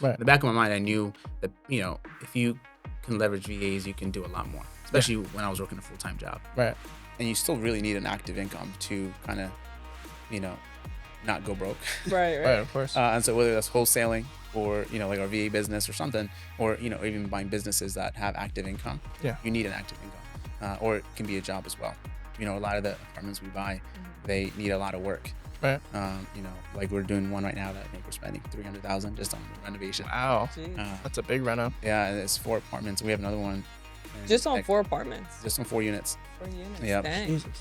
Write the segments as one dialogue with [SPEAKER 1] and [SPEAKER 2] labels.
[SPEAKER 1] Right.
[SPEAKER 2] In the back of my mind, I knew that, if you can leverage VAs, you can do a lot more, especially when I was working a full-time job.
[SPEAKER 1] Right.
[SPEAKER 2] And you still really need an active income to kind of, not go broke.
[SPEAKER 3] Right.
[SPEAKER 1] Of course.
[SPEAKER 2] And so whether that's wholesaling or, like our VA business or something, or, even buying businesses that have active income, you need an active income. Or it can be a job as well. A lot of the apartments we buy, they need a lot of work.
[SPEAKER 1] Right.
[SPEAKER 2] Like we're doing one right now that I think we're spending $300,000 just on the renovation.
[SPEAKER 1] Wow. That's a big reno.
[SPEAKER 2] Yeah, and it's 4 apartments. We have another one.
[SPEAKER 3] Just on 4 apartments.
[SPEAKER 2] Just on 4 units.
[SPEAKER 3] 4 units.
[SPEAKER 2] Yeah.
[SPEAKER 3] Dang.
[SPEAKER 1] Jesus.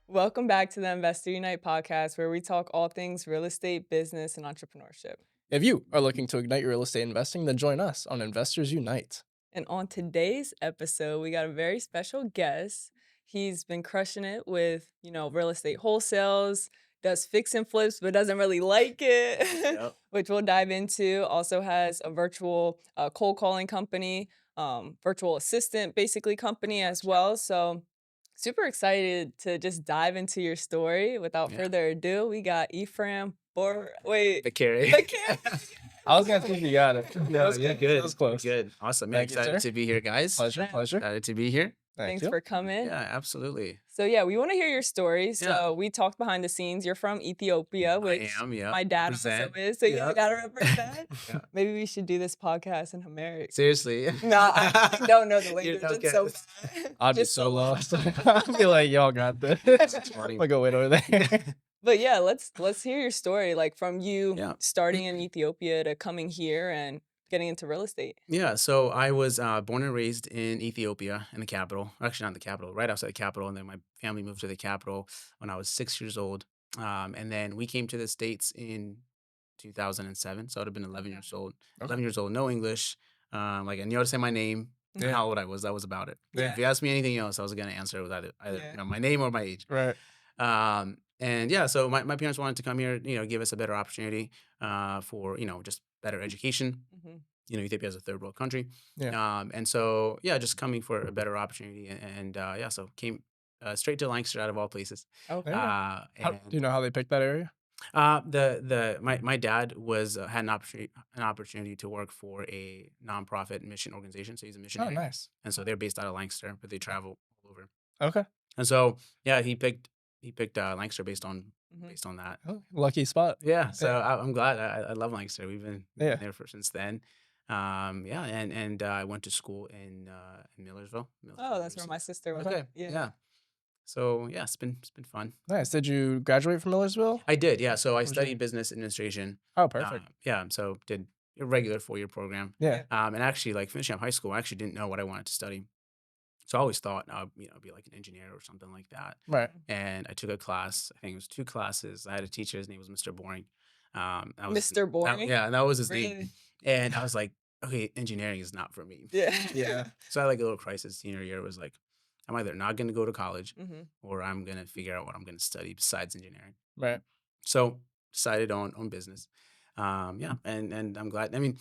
[SPEAKER 3] Welcome back to the Investor Unite podcast, where we talk all things real estate, business, and entrepreneurship.
[SPEAKER 1] If you are looking to ignite your real estate investing, then join us on Investors Unite.
[SPEAKER 3] And on today's episode, we got a very special guest. He's been crushing it with, real estate wholesales, does fix and flips, but doesn't really like it, which we'll dive into. Also has a virtual cold calling company, virtual assistant basically company as well. So super excited to just dive into your story. Without further ado, we got Ephrem
[SPEAKER 2] Bekere.
[SPEAKER 1] I was going to think you got it.
[SPEAKER 2] No, yeah, good.
[SPEAKER 1] That was close.
[SPEAKER 2] Good. Awesome.
[SPEAKER 1] Thank you,
[SPEAKER 2] Excited
[SPEAKER 1] sir.
[SPEAKER 2] to be here, guys.
[SPEAKER 1] Pleasure.
[SPEAKER 2] Excited to be here.
[SPEAKER 1] Thank
[SPEAKER 3] Thanks
[SPEAKER 1] you.
[SPEAKER 3] for coming.
[SPEAKER 2] Yeah, absolutely.
[SPEAKER 3] So we want to hear your story. So we talked behind the scenes. You're from Ethiopia, which
[SPEAKER 2] I am,
[SPEAKER 3] my dad also is. So you gotta represent.
[SPEAKER 2] Yeah.
[SPEAKER 3] Maybe we should do this podcast in America.
[SPEAKER 2] Seriously.
[SPEAKER 3] No, I don't know the language.
[SPEAKER 2] Okay.
[SPEAKER 3] It's so bad.
[SPEAKER 1] I'd be
[SPEAKER 3] Just
[SPEAKER 1] so lost. I'd be like, y'all got this. I'm going to go wait over there.
[SPEAKER 3] But yeah, let's hear your story, like from you
[SPEAKER 2] Yeah.
[SPEAKER 3] starting in Ethiopia to coming here and getting into real estate.
[SPEAKER 2] Yeah, so I was born and raised in Ethiopia, in the capital. Actually, not the capital, right outside the capital. And then my family moved to the capital when I was 6 years old. And then we came to the States in 2007. So I'd have been 11 years old.
[SPEAKER 1] Okay.
[SPEAKER 2] 11 years old, no English. Like I knew how to say my name, and how old I was. That was about it.
[SPEAKER 1] Yeah.
[SPEAKER 2] If you asked me anything else, I was going to answer with either my name or my age.
[SPEAKER 1] Right.
[SPEAKER 2] And yeah, so my parents wanted to come here, give us a better opportunity for, just better education.
[SPEAKER 3] Mm-hmm.
[SPEAKER 2] Ethiopia is a third world country.
[SPEAKER 1] Yeah.
[SPEAKER 2] And so, just coming for a better opportunity. And so came straight to Lancaster out of all places.
[SPEAKER 3] Okay.
[SPEAKER 1] How,
[SPEAKER 2] And
[SPEAKER 1] do you know how they picked that area?
[SPEAKER 2] my dad had an opportunity to work for a nonprofit mission organization. So he's a
[SPEAKER 1] Oh,
[SPEAKER 2] missionary.
[SPEAKER 1] nice.
[SPEAKER 2] And so they're based out of Lancaster, but they travel all over.
[SPEAKER 1] Okay.
[SPEAKER 2] And so, he picked Lancaster based on that.
[SPEAKER 1] Oh, lucky spot.
[SPEAKER 2] Yeah, so I'm glad. I love Lancaster. We've been
[SPEAKER 1] Yeah.
[SPEAKER 2] there since then. And I went to school in Millersville.
[SPEAKER 3] Oh, that's where my sister went.
[SPEAKER 2] Okay.
[SPEAKER 3] Yeah.
[SPEAKER 2] Yeah. So it's been fun.
[SPEAKER 1] Nice. Did you graduate from Millersville?
[SPEAKER 2] I did. Yeah. So I
[SPEAKER 1] What'd you
[SPEAKER 2] studied business administration.
[SPEAKER 1] Oh, perfect.
[SPEAKER 2] So did a regular 4-year program.
[SPEAKER 1] Yeah.
[SPEAKER 2] And actually, like finishing up high school, I actually didn't know what I wanted to study. So I always thought I'd be like an engineer or something like that.
[SPEAKER 1] Right.
[SPEAKER 2] And I took a class. I think it was 2 classes. I had a teacher. His name was Mr. Boring.
[SPEAKER 3] Mr. Boring?
[SPEAKER 2] And that was his name.
[SPEAKER 3] Really?
[SPEAKER 2] And I was like, okay, engineering is not for me.
[SPEAKER 3] Yeah.
[SPEAKER 1] Yeah.
[SPEAKER 2] So I had like a little crisis senior year. It was like, I'm either not going to go to college
[SPEAKER 3] Mm-hmm.
[SPEAKER 2] or I'm going to figure out what I'm going to study besides engineering.
[SPEAKER 1] Right.
[SPEAKER 2] So decided on business. And I'm glad. I mean,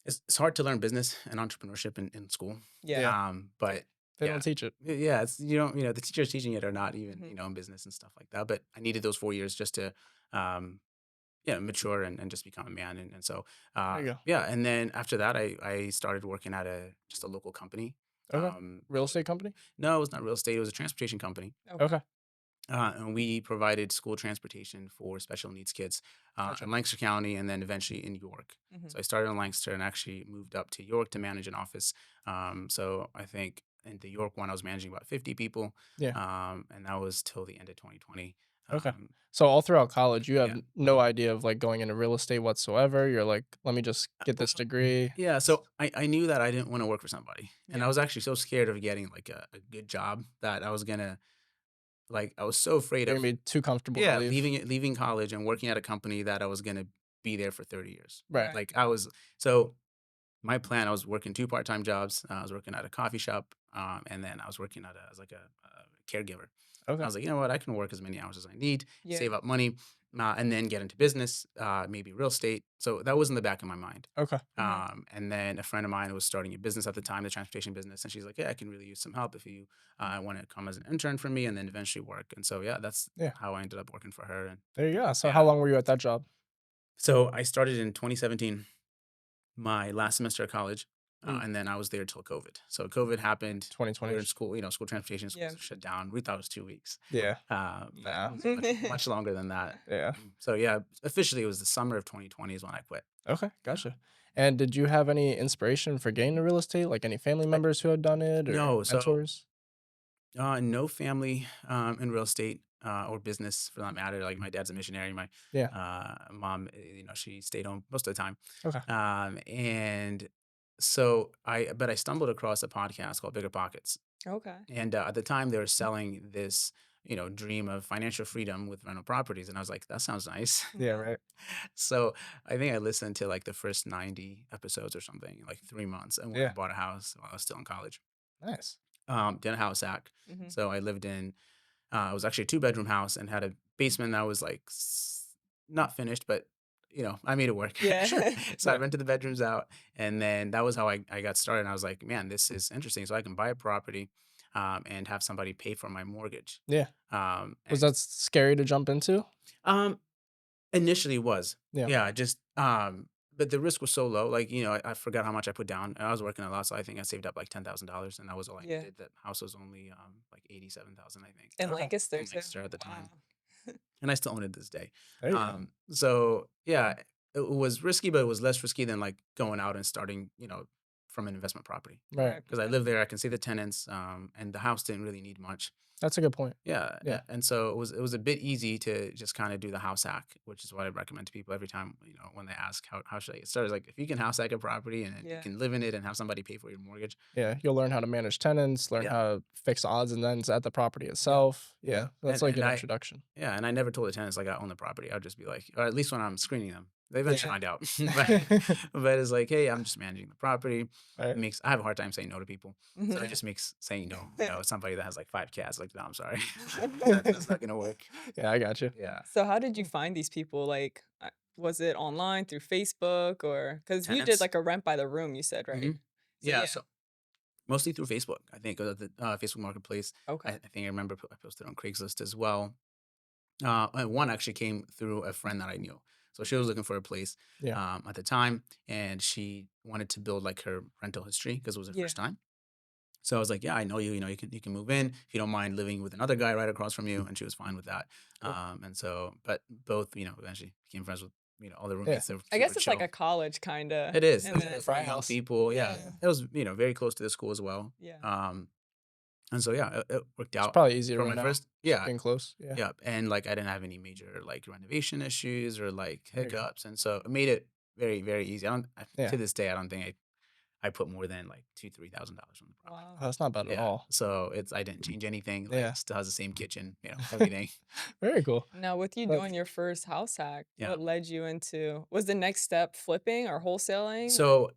[SPEAKER 2] it's hard to learn business and entrepreneurship in school.
[SPEAKER 3] Yeah.
[SPEAKER 2] But
[SPEAKER 1] They don't teach it.
[SPEAKER 2] yeah, it's the teachers teaching it are not even in business and stuff like that. But I needed those 4 years just to mature and just become a man. And so
[SPEAKER 1] There you go.
[SPEAKER 2] yeah. And then after that, I started working at just a local company.
[SPEAKER 1] Okay. Real estate company?
[SPEAKER 2] No, it was not real estate. It was a transportation company.
[SPEAKER 1] Okay.
[SPEAKER 2] And we provided school transportation for special needs kids
[SPEAKER 1] Gotcha.
[SPEAKER 2] in Lancaster County and then eventually in York.
[SPEAKER 3] Mhm.
[SPEAKER 2] So I started in Lancaster and actually moved up to York to manage an office. So I think in the York one, I was managing about 50 people.
[SPEAKER 1] Yeah.
[SPEAKER 2] And that was till the end of 2020.
[SPEAKER 1] Okay. So all throughout college, you have
[SPEAKER 2] Yeah.
[SPEAKER 1] no idea of like going into real estate whatsoever. You're like, let me just get this degree.
[SPEAKER 2] Yeah, so I knew that I didn't want to work for somebody. And
[SPEAKER 3] Yeah.
[SPEAKER 2] I was actually so scared of getting like a good job that I was going to, I was so afraid
[SPEAKER 1] You're
[SPEAKER 2] of
[SPEAKER 1] gonna be too comfortable. to leave.
[SPEAKER 2] leaving college and working at a company that I was going to be there for 30 years.
[SPEAKER 1] Right.
[SPEAKER 2] Like so my plan, I was working 2 part-time jobs. I was working at a coffee shop, and then I was working as a caregiver.
[SPEAKER 1] Okay.
[SPEAKER 2] I was like, you know what, I can work as many hours as I need,
[SPEAKER 3] Yeah.
[SPEAKER 2] save up money, and then get into business, maybe real estate. So that was in the back of my mind.
[SPEAKER 1] Okay.
[SPEAKER 2] And then a friend of mine was starting a business at the time, the transportation business, and she's like, "Yeah, I can really use some help if you want to come as an intern for me, and then eventually work." And so yeah, that's
[SPEAKER 1] Yeah.
[SPEAKER 2] how I ended up working for her. And
[SPEAKER 1] There you go. So how
[SPEAKER 2] yeah,
[SPEAKER 1] long were you at that job?
[SPEAKER 2] so I started in 2017, my last semester of college.
[SPEAKER 1] Mm.
[SPEAKER 2] And then I was there till COVID. So COVID happened. We
[SPEAKER 1] 2020.
[SPEAKER 2] were in school, school transportation schools
[SPEAKER 3] Yeah.
[SPEAKER 2] were shut down. We thought it was 2 weeks.
[SPEAKER 1] Yeah.
[SPEAKER 2] But
[SPEAKER 1] Nah.
[SPEAKER 2] it was much longer than that.
[SPEAKER 1] Yeah.
[SPEAKER 2] So yeah, officially it was the summer of 2020 is when I quit.
[SPEAKER 1] Okay. Gotcha. And did you have any inspiration for getting into real estate? Like any family members who had done it or
[SPEAKER 2] No, so
[SPEAKER 1] mentors?
[SPEAKER 2] no family in real estate or business for that matter. Like my dad's a missionary. My
[SPEAKER 1] Yeah.
[SPEAKER 2] mom, she stayed home most of the time.
[SPEAKER 1] Okay.
[SPEAKER 2] And so but I stumbled across a podcast called Bigger Pockets.
[SPEAKER 3] Okay.
[SPEAKER 2] And at the time they were selling this, dream of financial freedom with rental properties. And I was like, that sounds nice.
[SPEAKER 1] Yeah. Right.
[SPEAKER 2] So I think I listened to like the first 90 episodes or something, in like 3 months. And when I
[SPEAKER 1] Yeah.
[SPEAKER 2] bought a house while I was still in college,
[SPEAKER 1] Nice.
[SPEAKER 2] did a house hack.
[SPEAKER 3] Mhm.
[SPEAKER 2] So I lived in, it was actually a 2-bedroom house and had a basement that was like not finished, but I made it work.
[SPEAKER 3] Yeah.
[SPEAKER 2] So I
[SPEAKER 1] Yeah.
[SPEAKER 2] rented the bedrooms out, and then that was how I got started. And I was like, man, this is interesting. So I can buy a property, and have somebody pay for my mortgage.
[SPEAKER 1] Yeah. Was
[SPEAKER 2] And
[SPEAKER 1] that scary to jump into?
[SPEAKER 2] um, initially it was,
[SPEAKER 1] Yeah.
[SPEAKER 2] yeah, just but the risk was so low. Like I forgot how much I put down. And I was working a lot, so I think I saved up like $10,000, and that was all I
[SPEAKER 3] Yeah.
[SPEAKER 2] needed. That house was only like 87,000, I think,
[SPEAKER 3] In
[SPEAKER 1] Okay.
[SPEAKER 3] Lancaster
[SPEAKER 2] in
[SPEAKER 3] too.
[SPEAKER 2] Lancaster at the time.
[SPEAKER 3] Wow.
[SPEAKER 2] And I still own it this day.
[SPEAKER 1] There you go.
[SPEAKER 2] So yeah, it was risky, but it was less risky than like going out and starting, from an investment property.
[SPEAKER 1] Right.
[SPEAKER 2] Because I live there, I can see the tenants, and the house didn't really need much.
[SPEAKER 1] That's a good point.
[SPEAKER 2] Yeah,
[SPEAKER 1] Yeah.
[SPEAKER 2] and so it was a bit easy to just kind of do the house hack, which is what I recommend to people every time, when they ask how should I get started. Like if you can house hack a property and then you
[SPEAKER 3] Yeah.
[SPEAKER 2] can live in it and have somebody pay for your mortgage.
[SPEAKER 1] Yeah. You'll learn how to manage tenants, learn
[SPEAKER 2] Yeah.
[SPEAKER 1] how to fix odds and ends at the property itself. Yeah. That's like
[SPEAKER 2] And
[SPEAKER 1] an
[SPEAKER 2] I
[SPEAKER 1] introduction.
[SPEAKER 2] Yeah, and I never told the tenants like I own the property. I'd just be like, or at least when I'm screening them, they eventually
[SPEAKER 1] Yeah.
[SPEAKER 2] find out. But it's like, hey, I'm just managing the property.
[SPEAKER 1] Right.
[SPEAKER 2] I have a hard time saying no to people, so
[SPEAKER 3] Mhm.
[SPEAKER 2] it just makes saying no. Somebody that has like 5 cats, like, no, I'm sorry, that's not gonna work.
[SPEAKER 1] Yeah, I got you.
[SPEAKER 2] Yeah,
[SPEAKER 3] So how did you find these people? Like, was it online through Facebook or because you did
[SPEAKER 2] tenants.
[SPEAKER 3] like a rent by the room? You said right.
[SPEAKER 2] Mhm.
[SPEAKER 3] So
[SPEAKER 2] Yeah, so mostly through Facebook. I think the Facebook Marketplace.
[SPEAKER 3] Okay.
[SPEAKER 2] I think I remember I posted on Craigslist as well. And one actually came through a friend that I knew. So she was looking for a place
[SPEAKER 1] Yeah.
[SPEAKER 2] at the time, and she wanted to build like her rental history because it was her
[SPEAKER 3] Yeah.
[SPEAKER 2] first time. So I was like, "Yeah, I know you. You can move in if you don't mind living with another guy right across from you." And she was fine with that.
[SPEAKER 1] Cool.
[SPEAKER 2] And so, but both, eventually became friends with all the
[SPEAKER 1] Yeah.
[SPEAKER 2] roommates. They were
[SPEAKER 3] I guess
[SPEAKER 2] super
[SPEAKER 3] it's like
[SPEAKER 2] chill.
[SPEAKER 3] a college kind of.
[SPEAKER 2] It is.
[SPEAKER 3] And
[SPEAKER 2] It's
[SPEAKER 3] then
[SPEAKER 1] frat
[SPEAKER 2] young
[SPEAKER 1] house.
[SPEAKER 2] people. Yeah,
[SPEAKER 3] Yeah.
[SPEAKER 2] it was very close to the school as well.
[SPEAKER 3] Yeah.
[SPEAKER 2] And so yeah, it worked
[SPEAKER 1] It's
[SPEAKER 2] out
[SPEAKER 1] probably easier
[SPEAKER 2] for
[SPEAKER 1] right
[SPEAKER 2] my
[SPEAKER 1] now.
[SPEAKER 2] first. Yeah,
[SPEAKER 1] Getting close. Yeah.
[SPEAKER 2] yeah, and like I didn't have any major like renovation issues or like
[SPEAKER 1] There you go.
[SPEAKER 2] hiccups, and so it made it very very easy.
[SPEAKER 1] Yeah.
[SPEAKER 2] To this day I don't think I put more than like $2,000-3,000 on the property.
[SPEAKER 3] Wow.
[SPEAKER 1] Oh, that's not bad at
[SPEAKER 2] Yeah,
[SPEAKER 1] all.
[SPEAKER 2] so I didn't change anything. Like
[SPEAKER 1] Yeah.
[SPEAKER 2] still has the same kitchen, everything.
[SPEAKER 1] Very cool.
[SPEAKER 3] Now, with you
[SPEAKER 1] But
[SPEAKER 3] doing your first house hack,
[SPEAKER 2] Yeah.
[SPEAKER 3] what led you into? Was the next step flipping or wholesaling?
[SPEAKER 2] So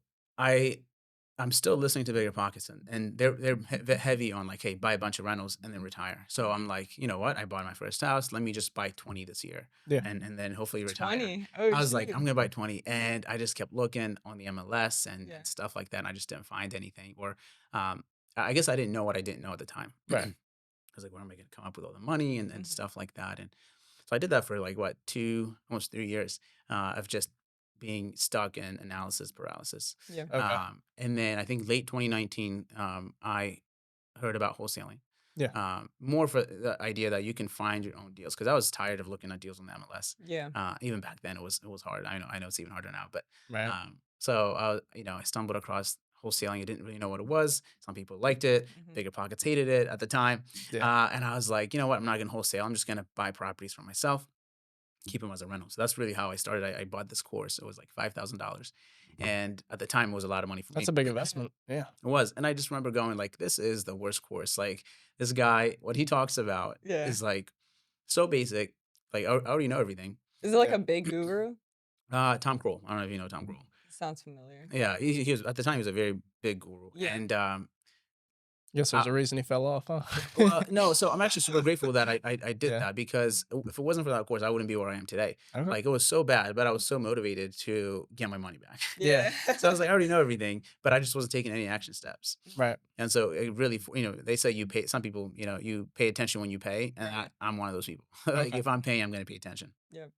[SPEAKER 2] I'm still listening to Bigger Pockets, and they're heavy on like, hey, buy a bunch of rentals and then retire. So I'm like, you know what? I bought my first house. Let me just buy 20 this year,
[SPEAKER 1] Yeah.
[SPEAKER 2] and then hopefully retire.
[SPEAKER 3] 20. Oh,
[SPEAKER 2] I was like,
[SPEAKER 3] shoot.
[SPEAKER 2] I'm gonna buy 20, and I just kept looking on the MLS and,
[SPEAKER 3] Yeah.
[SPEAKER 2] and stuff like that, and I just didn't find anything. Or I guess I didn't know what I didn't know at the time.
[SPEAKER 1] Right.
[SPEAKER 2] I was like, where am I gonna come up with all the money and
[SPEAKER 3] Mhm.
[SPEAKER 2] stuff like that? And so I did that for like what, almost 3 years of just being stuck in analysis paralysis.
[SPEAKER 3] Yeah.
[SPEAKER 1] Okay.
[SPEAKER 2] And then I think late 2019, I heard about wholesaling.
[SPEAKER 1] Yeah.
[SPEAKER 2] More for the idea that you can find your own deals, because I was tired of looking at deals on the MLS.
[SPEAKER 3] Yeah.
[SPEAKER 2] Even back then, it was hard. I know it's even harder now, but
[SPEAKER 1] Right.
[SPEAKER 2] so I stumbled across wholesaling. I didn't really know what it was. Some people liked it.
[SPEAKER 3] Mhm.
[SPEAKER 2] Bigger Pockets hated it at the time.
[SPEAKER 1] Yeah.
[SPEAKER 2] And I was like, you know what? I'm not gonna wholesale. I'm just gonna buy properties for myself, keep them as a rental. So that's really how I started. I bought this course. It was like $5,000, and at the time, it was a lot of money for me.
[SPEAKER 1] That's a big investment. Yeah.
[SPEAKER 2] It was, and I just remember going like, "This is the worst course." Like this guy, what he talks about
[SPEAKER 3] Yeah.
[SPEAKER 2] is like so basic. Like I already know everything.
[SPEAKER 3] Is it like
[SPEAKER 1] Yeah.
[SPEAKER 3] a big guru?
[SPEAKER 2] Tom Kroll. I don't know if you know Tom Kroll.
[SPEAKER 3] Sounds familiar.
[SPEAKER 2] Yeah, he was at the time. He was a very big guru,
[SPEAKER 3] Yeah.
[SPEAKER 2] and
[SPEAKER 1] Guess there's a reason he fell off, huh?
[SPEAKER 2] Well, no, so I'm actually super grateful that I did
[SPEAKER 1] Yeah.
[SPEAKER 2] that because if it wasn't for that course, I wouldn't be where I am today.
[SPEAKER 1] Okay.
[SPEAKER 2] Like, it was so bad, but I was so motivated to get my money back.
[SPEAKER 1] Yeah.
[SPEAKER 2] So I was like, I already know everything, but I just wasn't taking any action steps.
[SPEAKER 1] Right.
[SPEAKER 2] And so it really, they say you pay, some people, you pay attention when you pay, and I'm one of those people. Like,
[SPEAKER 1] Okay.
[SPEAKER 2] if I'm paying, I'm going to pay attention.
[SPEAKER 3] Yep.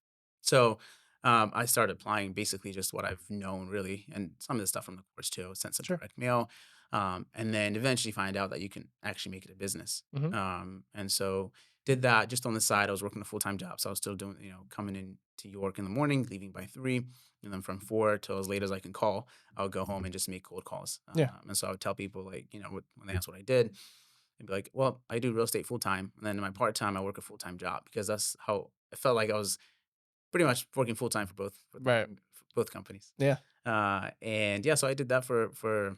[SPEAKER 2] So I started applying basically just what I've known, really, and some of the stuff from the course too. Sent some
[SPEAKER 1] Sure.
[SPEAKER 2] direct mail, and then eventually find out that you can actually make it a business.
[SPEAKER 1] Mhm.
[SPEAKER 2] And so did that just on the side. I was working a full time job, so I was still doing, coming in to York in the morning, leaving by 3, and then from 4 till as late as I can call, I would go home and just make cold calls.
[SPEAKER 1] Yeah.
[SPEAKER 2] And so I would tell people, like, when they asked what I did, I'd be like, well, I do real estate full time, and then in my part time, I work a full time job, because that's how I felt like I was pretty much working full time for
[SPEAKER 1] Right.
[SPEAKER 2] both companies.
[SPEAKER 1] Yeah.
[SPEAKER 2] And yeah, so I did that for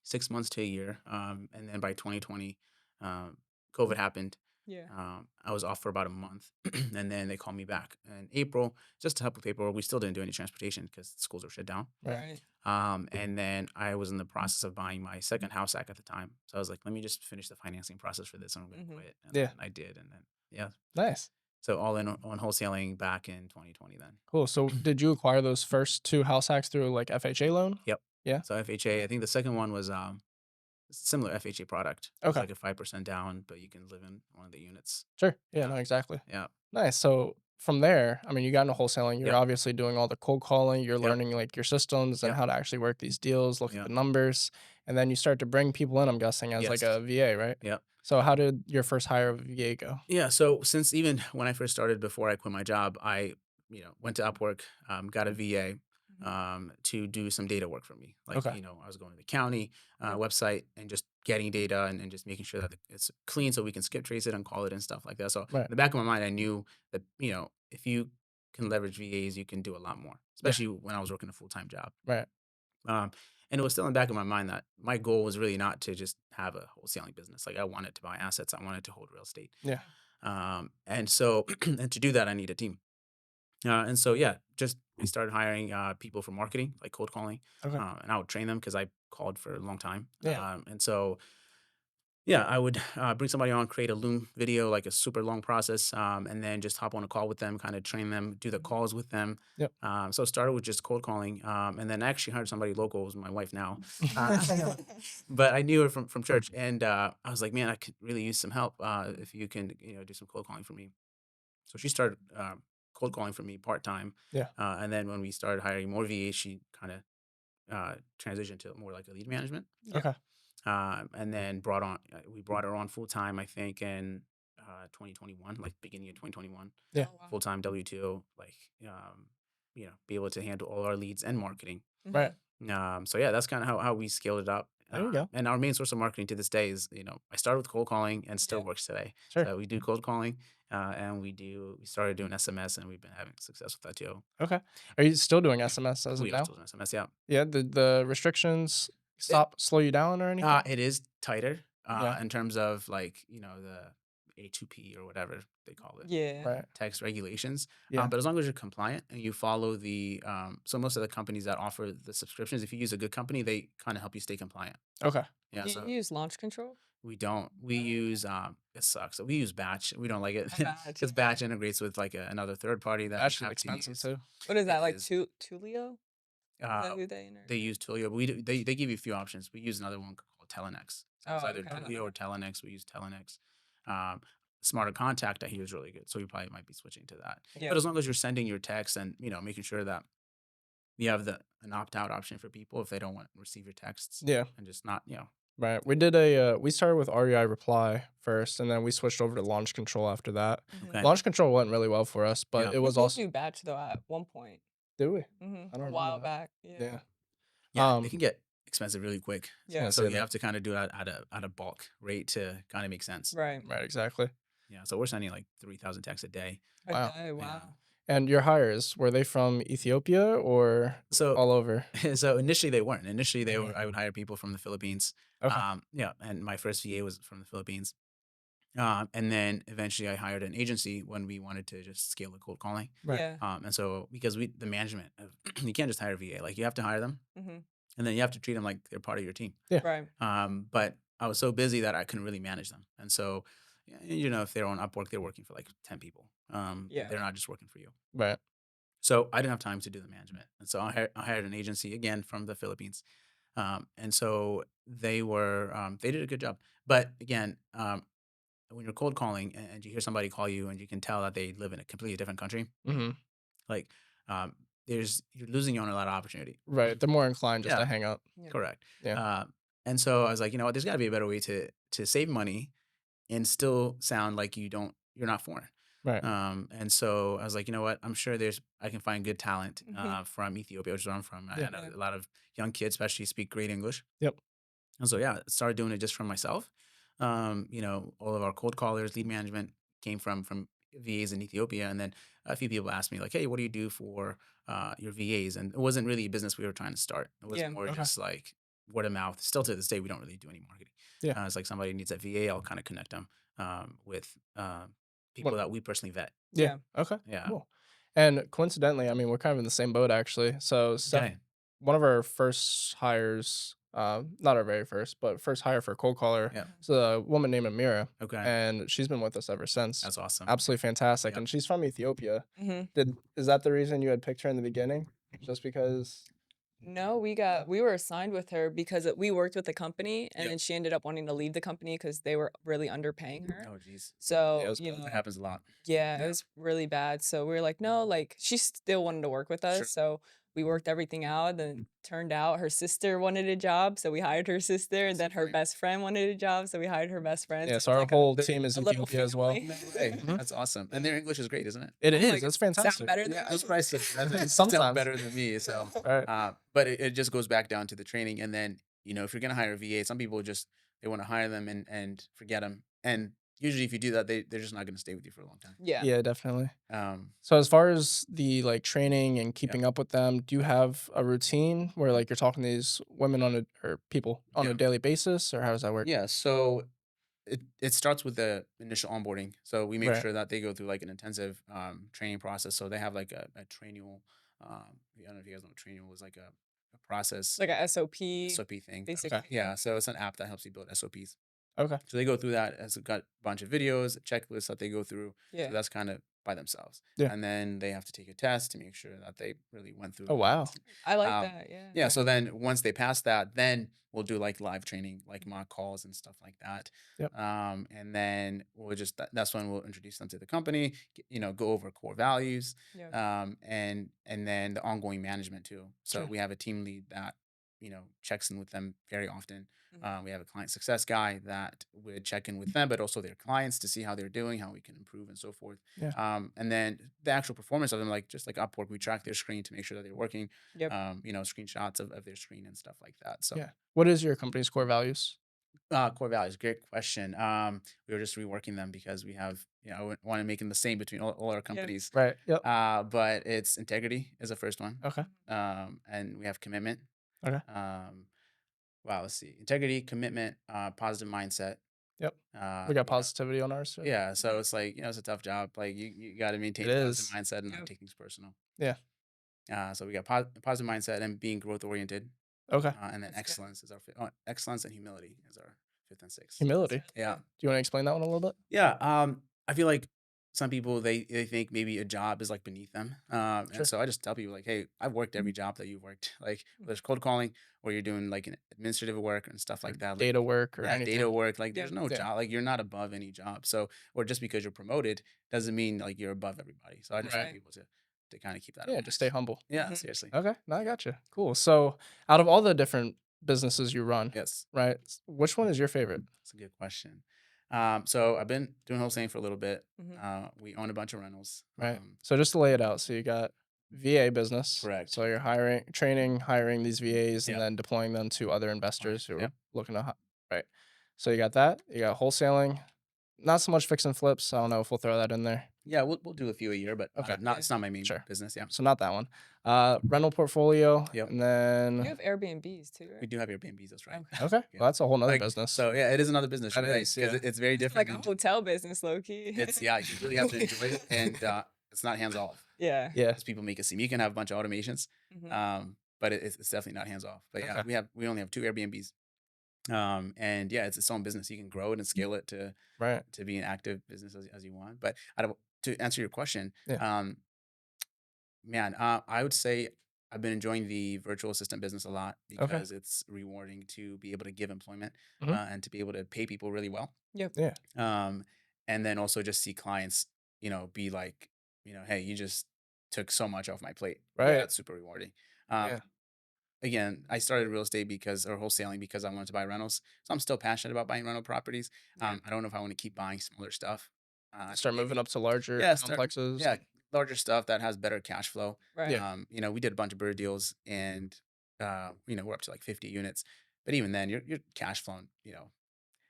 [SPEAKER 2] 6 months to a year. And then by 2020, COVID happened.
[SPEAKER 3] Yeah.
[SPEAKER 2] I was off for about a month, and then they called me back in April just to help with paperwork. We still didn't do any transportation because schools were shut down.
[SPEAKER 3] Right.
[SPEAKER 2] And then I was in the process of buying my second house at the time. So I was like, let me just finish the financing process for this, and I'm going to quit. And
[SPEAKER 1] Yeah.
[SPEAKER 2] then I did. And then, yeah.
[SPEAKER 1] Nice.
[SPEAKER 2] So all in on wholesaling back in 2020 then.
[SPEAKER 1] Cool. So did you acquire those first 2 house hacks through like FHA loan?
[SPEAKER 2] Yep.
[SPEAKER 1] Yeah.
[SPEAKER 2] So FHA, I think the second one was similar FHA product. It's
[SPEAKER 1] Okay.
[SPEAKER 2] like a 5% down, but you can live in one of the units.
[SPEAKER 1] Sure. Yeah, no, exactly.
[SPEAKER 2] Yeah.
[SPEAKER 1] Nice. So from there, I mean, you got into wholesaling. You're
[SPEAKER 2] Yep.
[SPEAKER 1] obviously doing all the cold calling. You're
[SPEAKER 2] Yep.
[SPEAKER 1] learning like your systems and
[SPEAKER 2] Yep.
[SPEAKER 1] how to actually work these deals, look
[SPEAKER 2] Yep.
[SPEAKER 1] at the numbers, and then you start to bring people in, I'm guessing, as like
[SPEAKER 2] Yes.
[SPEAKER 1] a VA, right?
[SPEAKER 2] Yep.
[SPEAKER 1] So how did your first hire of a VA go?
[SPEAKER 2] Yeah. So since even when I first started, before I quit my job, I, went to Upwork, got a VA to do some data work for me. Like,
[SPEAKER 1] Okay.
[SPEAKER 2] I was going to the county website and just getting data, and just making sure that it's clean so we can skip trace it and call it and stuff like that. So
[SPEAKER 1] Right.
[SPEAKER 2] in the back of my mind, I knew that, if you can leverage VAs, you can do a lot more, especially when I was working a full-time job.
[SPEAKER 1] Right.
[SPEAKER 2] And it was still in the back of my mind that my goal was really not to just have a wholesaling business. Like, I wanted to buy assets. I wanted to hold real estate.
[SPEAKER 1] Yeah.
[SPEAKER 2] And so, and to do that, I need a team. And so, yeah, just we started hiring people for marketing, like cold calling,
[SPEAKER 1] Okay.
[SPEAKER 2] and I would train them because I called for a long time.
[SPEAKER 1] Yeah.
[SPEAKER 2] And so, yeah, I would bring somebody on, create a Loom video, like a super long process, and then just hop on a call with them, kind of train them, do the calls with them.
[SPEAKER 1] Yep.
[SPEAKER 2] So it started with just cold calling, and then I actually hired somebody local, who's my wife now, but I knew her from church, and I was like, man, I could really use some help if you can, do some cold calling for me. So she started cold calling for me part time,
[SPEAKER 1] Yeah.
[SPEAKER 2] and then when we started hiring more VAs, she kind of transitioned to more like a lead management.
[SPEAKER 1] Okay.
[SPEAKER 2] And then we brought her on full time, I think, in 2021, like beginning of 2021,
[SPEAKER 1] Yeah.
[SPEAKER 3] Oh, wow.
[SPEAKER 2] full time W2, like, be able to handle all our leads and marketing.
[SPEAKER 1] Right.
[SPEAKER 2] So yeah, that's kind of how we scaled it up.
[SPEAKER 1] There you go.
[SPEAKER 2] And our main source of marketing to this day is, I started with cold calling and still
[SPEAKER 3] Yeah.
[SPEAKER 2] works today.
[SPEAKER 1] Sure.
[SPEAKER 2] So we do cold calling, and we started doing SMS, and we've been having success with that too.
[SPEAKER 1] Okay. Are you still doing SMS as of
[SPEAKER 2] We are
[SPEAKER 1] now?
[SPEAKER 2] still doing SMS, yeah.
[SPEAKER 1] Yeah. Did the restrictions slow you down or anything?
[SPEAKER 2] It is tighter
[SPEAKER 1] Yeah.
[SPEAKER 2] in terms of, like, the A2P or whatever they call it,
[SPEAKER 3] Yeah.
[SPEAKER 1] Right.
[SPEAKER 2] tax regulations.
[SPEAKER 1] Yeah.
[SPEAKER 2] But as long as you're compliant and you follow so most of the companies that offer the subscriptions, if you use a good company, they kind of help you stay compliant.
[SPEAKER 1] Okay.
[SPEAKER 2] Yeah.
[SPEAKER 3] Do
[SPEAKER 2] So
[SPEAKER 3] you use launch control?
[SPEAKER 2] we don't. We use it sucks. So we use Batch. We don't like it
[SPEAKER 3] Batch,
[SPEAKER 2] because Batch integrates with like another third party that we
[SPEAKER 1] Actually
[SPEAKER 2] have to
[SPEAKER 1] expensive
[SPEAKER 2] use.
[SPEAKER 1] too.
[SPEAKER 3] What is
[SPEAKER 2] It
[SPEAKER 3] that, like
[SPEAKER 2] is.
[SPEAKER 3] Tulio? Is
[SPEAKER 2] Uh,
[SPEAKER 3] that who they integrate?
[SPEAKER 2] They use Twilio, but they give you a few options. We use another one called Telenex. So it's
[SPEAKER 3] Oh,
[SPEAKER 2] either
[SPEAKER 3] okay.
[SPEAKER 2] Twilio or Telenex. We use Telenex. Um, Smarter Contact, I hear, is really good. So we probably might be switching to that.
[SPEAKER 3] Yeah.
[SPEAKER 2] But as long as you're sending your text and, making sure that you have an opt-out option for people if they don't want to receive your texts,
[SPEAKER 1] Yeah.
[SPEAKER 2] and just not,
[SPEAKER 1] Right. We did we started with REI reply first, and then we switched over to launch control after that.
[SPEAKER 2] okay.
[SPEAKER 1] Launch control went really well for us, but
[SPEAKER 2] Yeah.
[SPEAKER 1] it
[SPEAKER 3] We
[SPEAKER 1] was
[SPEAKER 3] did
[SPEAKER 1] also
[SPEAKER 3] do batch though at one point.
[SPEAKER 1] did we? I
[SPEAKER 3] A
[SPEAKER 1] don't remember
[SPEAKER 3] while
[SPEAKER 1] that.
[SPEAKER 3] back. Yeah.
[SPEAKER 1] Yeah.
[SPEAKER 2] Yeah,
[SPEAKER 1] Um,
[SPEAKER 2] it can get expensive really quick.
[SPEAKER 3] Yeah.
[SPEAKER 2] So
[SPEAKER 1] say
[SPEAKER 2] you
[SPEAKER 1] that.
[SPEAKER 2] have to kind of do it at a bulk rate to kind of make sense.
[SPEAKER 3] Right.
[SPEAKER 1] Right, exactly.
[SPEAKER 2] Yeah. So we're sending like 3,000 texts a day.
[SPEAKER 3] A
[SPEAKER 1] Wow.
[SPEAKER 3] day, wow.
[SPEAKER 1] And your hires, were they from Ethiopia or
[SPEAKER 2] So
[SPEAKER 1] all over?
[SPEAKER 2] so initially they weren't. Initially they were. I would hire people from the Philippines.
[SPEAKER 1] Okay.
[SPEAKER 2] Yeah, and my first VA was from the Philippines. And then eventually I hired an agency when we wanted to just scale the cold calling.
[SPEAKER 1] Right.
[SPEAKER 3] Yeah.
[SPEAKER 2] And so because the management, you can't just hire a VA. Like, you have to hire them,
[SPEAKER 3] Mm-hmm.
[SPEAKER 2] and then you have to treat them like they're part of your team.
[SPEAKER 1] Yeah.
[SPEAKER 3] Right.
[SPEAKER 2] But I was so busy that I couldn't really manage them. And so, if they're on Upwork, they're working for like 10 people.
[SPEAKER 3] Yeah.
[SPEAKER 2] They're not just working for you.
[SPEAKER 1] Right.
[SPEAKER 2] So I didn't have time to do the management. And so I hired an agency again from the Philippines. And so they did a good job. But again, when you're cold calling and you hear somebody call you and you can tell that they live in a completely different country,
[SPEAKER 1] Mhm.
[SPEAKER 2] like you're losing out on a lot of opportunity.
[SPEAKER 1] Right. They're more inclined just
[SPEAKER 2] Yeah,
[SPEAKER 1] to hang up.
[SPEAKER 3] Yeah.
[SPEAKER 2] correct.
[SPEAKER 1] Yeah.
[SPEAKER 2] And so I was like, you know what, there's got to be a better way to save money and still sound like you're not foreign.
[SPEAKER 1] Right.
[SPEAKER 2] And so I was like, you know what, I'm sure I can find good talent
[SPEAKER 3] Mhm.
[SPEAKER 2] from Ethiopia, which is where I'm from.
[SPEAKER 1] Yeah.
[SPEAKER 2] I know
[SPEAKER 3] Yeah.
[SPEAKER 2] a lot of young kids, especially, speak great English.
[SPEAKER 1] Yep.
[SPEAKER 2] And so yeah, started doing it just for myself. All of our cold callers, lead management came from VAs in Ethiopia, and then a few people asked me like, "Hey, what do you do for your VAs?" And it wasn't really a business we were trying to start. It was
[SPEAKER 3] Yeah.
[SPEAKER 2] more
[SPEAKER 1] Okay.
[SPEAKER 2] just like word of mouth. Still to this day, we don't really do any marketing.
[SPEAKER 1] Yeah.
[SPEAKER 2] It's like somebody needs a VA, I'll kind of connect them with people
[SPEAKER 1] What
[SPEAKER 2] that we personally vet.
[SPEAKER 1] Yeah.
[SPEAKER 3] Yeah.
[SPEAKER 1] Okay.
[SPEAKER 2] Yeah.
[SPEAKER 1] Cool. And coincidentally, I mean, we're kind of in the same boat actually. So Steph,
[SPEAKER 2] Okay.
[SPEAKER 1] one of our first hires, not our very first, but first hire for cold caller,
[SPEAKER 2] Yeah.
[SPEAKER 1] is a woman named Amira,
[SPEAKER 2] Okay.
[SPEAKER 1] and she's been with us ever since.
[SPEAKER 2] That's awesome.
[SPEAKER 1] Absolutely fantastic,
[SPEAKER 2] Yep.
[SPEAKER 1] and she's from Ethiopia.
[SPEAKER 3] Mhm.
[SPEAKER 1] Is that the reason you had picked her in the beginning? Just because?
[SPEAKER 3] No, we were assigned with her because we worked with the company, and
[SPEAKER 2] Yep.
[SPEAKER 3] then she ended up wanting to leave the company because they were really underpaying her.
[SPEAKER 2] Oh, geez.
[SPEAKER 1] Yeah, it
[SPEAKER 3] So,
[SPEAKER 1] was bad.
[SPEAKER 2] That happens a lot.
[SPEAKER 3] yeah, it
[SPEAKER 2] Yeah.
[SPEAKER 3] was really bad. So we were like, no, like she still wanted to work with us.
[SPEAKER 2] Sure.
[SPEAKER 3] So we worked everything out. Then turned out her sister wanted a job, so we hired her sister, and
[SPEAKER 2] That's
[SPEAKER 3] then
[SPEAKER 2] so
[SPEAKER 3] her
[SPEAKER 2] funny.
[SPEAKER 3] best friend wanted a job, so we hired her best friend.
[SPEAKER 1] Yeah,
[SPEAKER 3] So
[SPEAKER 1] so
[SPEAKER 3] it's
[SPEAKER 1] our
[SPEAKER 3] like
[SPEAKER 1] whole team is
[SPEAKER 3] a little
[SPEAKER 1] Ethiopia as well.
[SPEAKER 3] family.
[SPEAKER 2] No way.
[SPEAKER 1] Mhm.
[SPEAKER 2] That's awesome. And their English is great, isn't it?
[SPEAKER 1] It
[SPEAKER 3] Oh my
[SPEAKER 1] is.
[SPEAKER 3] god,
[SPEAKER 1] It's
[SPEAKER 3] sound
[SPEAKER 1] fantastic.
[SPEAKER 3] better than
[SPEAKER 2] Yeah, I
[SPEAKER 3] me.
[SPEAKER 2] was surprised that sound
[SPEAKER 1] Sometimes.
[SPEAKER 2] better than me. So,
[SPEAKER 1] Right.
[SPEAKER 2] but it just goes back down to the training. And then, if you're going to hire a VA, some people they want to hire them and forget them. And usually if you do that, they're just not going to stay with you for a long time.
[SPEAKER 3] Yeah.
[SPEAKER 1] Yeah, definitely.
[SPEAKER 2] Um,
[SPEAKER 1] So as far as the like training and
[SPEAKER 2] yeah.
[SPEAKER 1] keeping up with them, do you have a routine where like you're talking to these women or people on
[SPEAKER 2] Yeah.
[SPEAKER 1] a daily basis, or how does that work?
[SPEAKER 2] Yeah. So it starts with the initial onboarding. So we make
[SPEAKER 1] Right.
[SPEAKER 2] sure that they go through like an intensive training process. So they have like a training. I don't know if you guys know what training is, like a process
[SPEAKER 3] Like a SOP,
[SPEAKER 2] SOP thing.
[SPEAKER 3] basically.
[SPEAKER 2] Yeah. So it's an app that helps you build SOPs.
[SPEAKER 1] Okay.
[SPEAKER 2] So they go through that. It's got a bunch of videos, checklists that they go through.
[SPEAKER 3] Yeah.
[SPEAKER 2] So that's kind of by themselves.
[SPEAKER 1] Yeah.
[SPEAKER 2] And then they have to take a test to make sure that they really went through
[SPEAKER 1] Oh
[SPEAKER 2] it.
[SPEAKER 1] wow.
[SPEAKER 3] I like
[SPEAKER 2] Um,
[SPEAKER 3] that. Yeah.
[SPEAKER 2] Yeah. So then once they pass that, then we'll do like live training, like mock calls and stuff like that.
[SPEAKER 1] Yep.
[SPEAKER 2] And then we'll that's when we'll introduce them to the company, go over core values,
[SPEAKER 3] Yeah.
[SPEAKER 2] and then the ongoing management too. So
[SPEAKER 1] Sure.
[SPEAKER 2] we have a team lead that, checks in with them very often.
[SPEAKER 3] Mhm.
[SPEAKER 2] We have a client success guy that would check in with them, but also their clients to see how they're doing, how we can improve, and so forth.
[SPEAKER 1] Yeah.
[SPEAKER 2] And then the actual performance of them, like just like Upwork, we track their screen to make sure that they're working.
[SPEAKER 3] Yep.
[SPEAKER 2] Screenshots of their screen and stuff like that. So,
[SPEAKER 1] Yeah. What is your company's core values?
[SPEAKER 2] core values, great question. We were just reworking them because we have, I want to make them the same between all our companies.
[SPEAKER 1] Right. Yep.
[SPEAKER 2] But it's integrity is the first one.
[SPEAKER 1] Okay.
[SPEAKER 2] And we have commitment.
[SPEAKER 1] Okay.
[SPEAKER 2] Wow, let's see. Integrity, commitment, positive mindset.
[SPEAKER 1] Yep.
[SPEAKER 2] Uh,
[SPEAKER 1] We got
[SPEAKER 2] you know,
[SPEAKER 1] positivity on ours too.
[SPEAKER 2] yeah. So it's like, it's a tough job. Like you got to maintain
[SPEAKER 1] It
[SPEAKER 2] a positive
[SPEAKER 1] is.
[SPEAKER 2] mindset and not
[SPEAKER 3] Yep.
[SPEAKER 2] take things personal.
[SPEAKER 1] Yeah.
[SPEAKER 2] So we got positive mindset and being growth oriented.
[SPEAKER 1] Okay.
[SPEAKER 2] And then
[SPEAKER 3] That's good.
[SPEAKER 2] excellence is excellence and humility is our fifth and sixth.
[SPEAKER 1] Humility.
[SPEAKER 3] That's
[SPEAKER 2] Yeah.
[SPEAKER 3] good.
[SPEAKER 1] Do you want to explain that one a little bit?
[SPEAKER 2] Yeah. I feel like some people they think maybe a job is like beneath them.
[SPEAKER 1] Sure.
[SPEAKER 2] And so I just tell people like, hey, I've worked every job that you've worked. Like whether it's cold calling or you're doing like an administrative work and stuff like that. Like,
[SPEAKER 1] Data work or
[SPEAKER 2] yeah,
[SPEAKER 1] anything.
[SPEAKER 2] data work. Like
[SPEAKER 3] Yeah.
[SPEAKER 2] there's no
[SPEAKER 1] Yeah.
[SPEAKER 2] job. Like you're not above any job. So or just because you're promoted doesn't mean like you're above everybody. So I just want
[SPEAKER 3] Right.
[SPEAKER 2] people to kind of keep that in
[SPEAKER 1] Yeah.
[SPEAKER 2] mind.
[SPEAKER 1] Just stay humble.
[SPEAKER 2] Yeah,
[SPEAKER 3] Mhm.
[SPEAKER 2] seriously.
[SPEAKER 1] Okay. No, I got you. Cool. So out of all the different businesses you run,
[SPEAKER 2] Yes.
[SPEAKER 1] right? Which one is your favorite?
[SPEAKER 2] That's a good question. So I've been doing wholesaling for a little bit.
[SPEAKER 3] Mhm.
[SPEAKER 2] We own a bunch of rentals.
[SPEAKER 1] Right. So just to lay it out, so you got VA business.
[SPEAKER 2] Correct.
[SPEAKER 1] So you're hiring these VAs and
[SPEAKER 2] Yep.
[SPEAKER 1] then deploying them to other investors who are
[SPEAKER 2] Yep.
[SPEAKER 1] looking to, right. So you got that. You got wholesaling. Not so much fix and flips. I don't know if we'll throw that in there.
[SPEAKER 2] Yeah, we'll do a few a year, but
[SPEAKER 1] Okay.
[SPEAKER 2] not
[SPEAKER 3] Yeah.
[SPEAKER 2] it's not my main
[SPEAKER 1] Sure.
[SPEAKER 2] business. Yeah.
[SPEAKER 1] So not that one. Rental portfolio.
[SPEAKER 2] Yep.
[SPEAKER 1] And
[SPEAKER 3] You
[SPEAKER 1] then
[SPEAKER 3] have Airbnbs too,
[SPEAKER 2] We
[SPEAKER 3] right?
[SPEAKER 2] do have Airbnbs. That's right.
[SPEAKER 3] Okay.
[SPEAKER 1] okay.
[SPEAKER 2] Yeah.
[SPEAKER 1] Well, that's a whole nother
[SPEAKER 2] Like,
[SPEAKER 1] business.
[SPEAKER 2] So yeah, it is another business.
[SPEAKER 1] That
[SPEAKER 2] You're right,
[SPEAKER 1] is,
[SPEAKER 2] 'cause
[SPEAKER 1] yeah.
[SPEAKER 2] it's very
[SPEAKER 3] It's
[SPEAKER 2] different.
[SPEAKER 3] like a
[SPEAKER 2] than
[SPEAKER 3] hotel business, low key.
[SPEAKER 2] It's you really have to enjoy it, and it's not hands off.
[SPEAKER 3] Yeah.
[SPEAKER 1] yeah.
[SPEAKER 2] As people make it seem, you can have a bunch of automations,
[SPEAKER 3] Mhm.
[SPEAKER 2] but it's definitely not hands off. But yeah,
[SPEAKER 1] Okay.
[SPEAKER 2] we only have 2 Airbnbs. And yeah, it's its own business. You can grow it and scale it
[SPEAKER 1] Right.
[SPEAKER 2] to be an active business as you want. But to answer your question,
[SPEAKER 1] Yeah.
[SPEAKER 2] man, I would say I've been enjoying the virtual assistant business a lot
[SPEAKER 1] Okay.
[SPEAKER 2] because it's rewarding to be able to give employment
[SPEAKER 1] Mhm.
[SPEAKER 2] and to be able to pay people really well.
[SPEAKER 3] Yep.
[SPEAKER 1] Yeah.
[SPEAKER 2] Um, and then also just see clients, be like, hey, you just took so much off my plate.
[SPEAKER 1] Right.
[SPEAKER 2] That's super rewarding. Um,
[SPEAKER 1] Yeah.
[SPEAKER 2] Again, I started real estate or wholesaling because I wanted to buy rentals. So I'm still passionate about buying rental properties.
[SPEAKER 3] Yeah.
[SPEAKER 2] I don't know if I want to keep buying smaller stuff.
[SPEAKER 1] Start moving
[SPEAKER 2] Maybe,
[SPEAKER 1] up to larger
[SPEAKER 2] yeah,
[SPEAKER 1] complexes.
[SPEAKER 2] yeah, larger stuff that has better cash flow.
[SPEAKER 3] Right.
[SPEAKER 1] Yeah.
[SPEAKER 2] We did a bunch of bird deals and, we're up to like 50 units. But even then, you're cash flowing,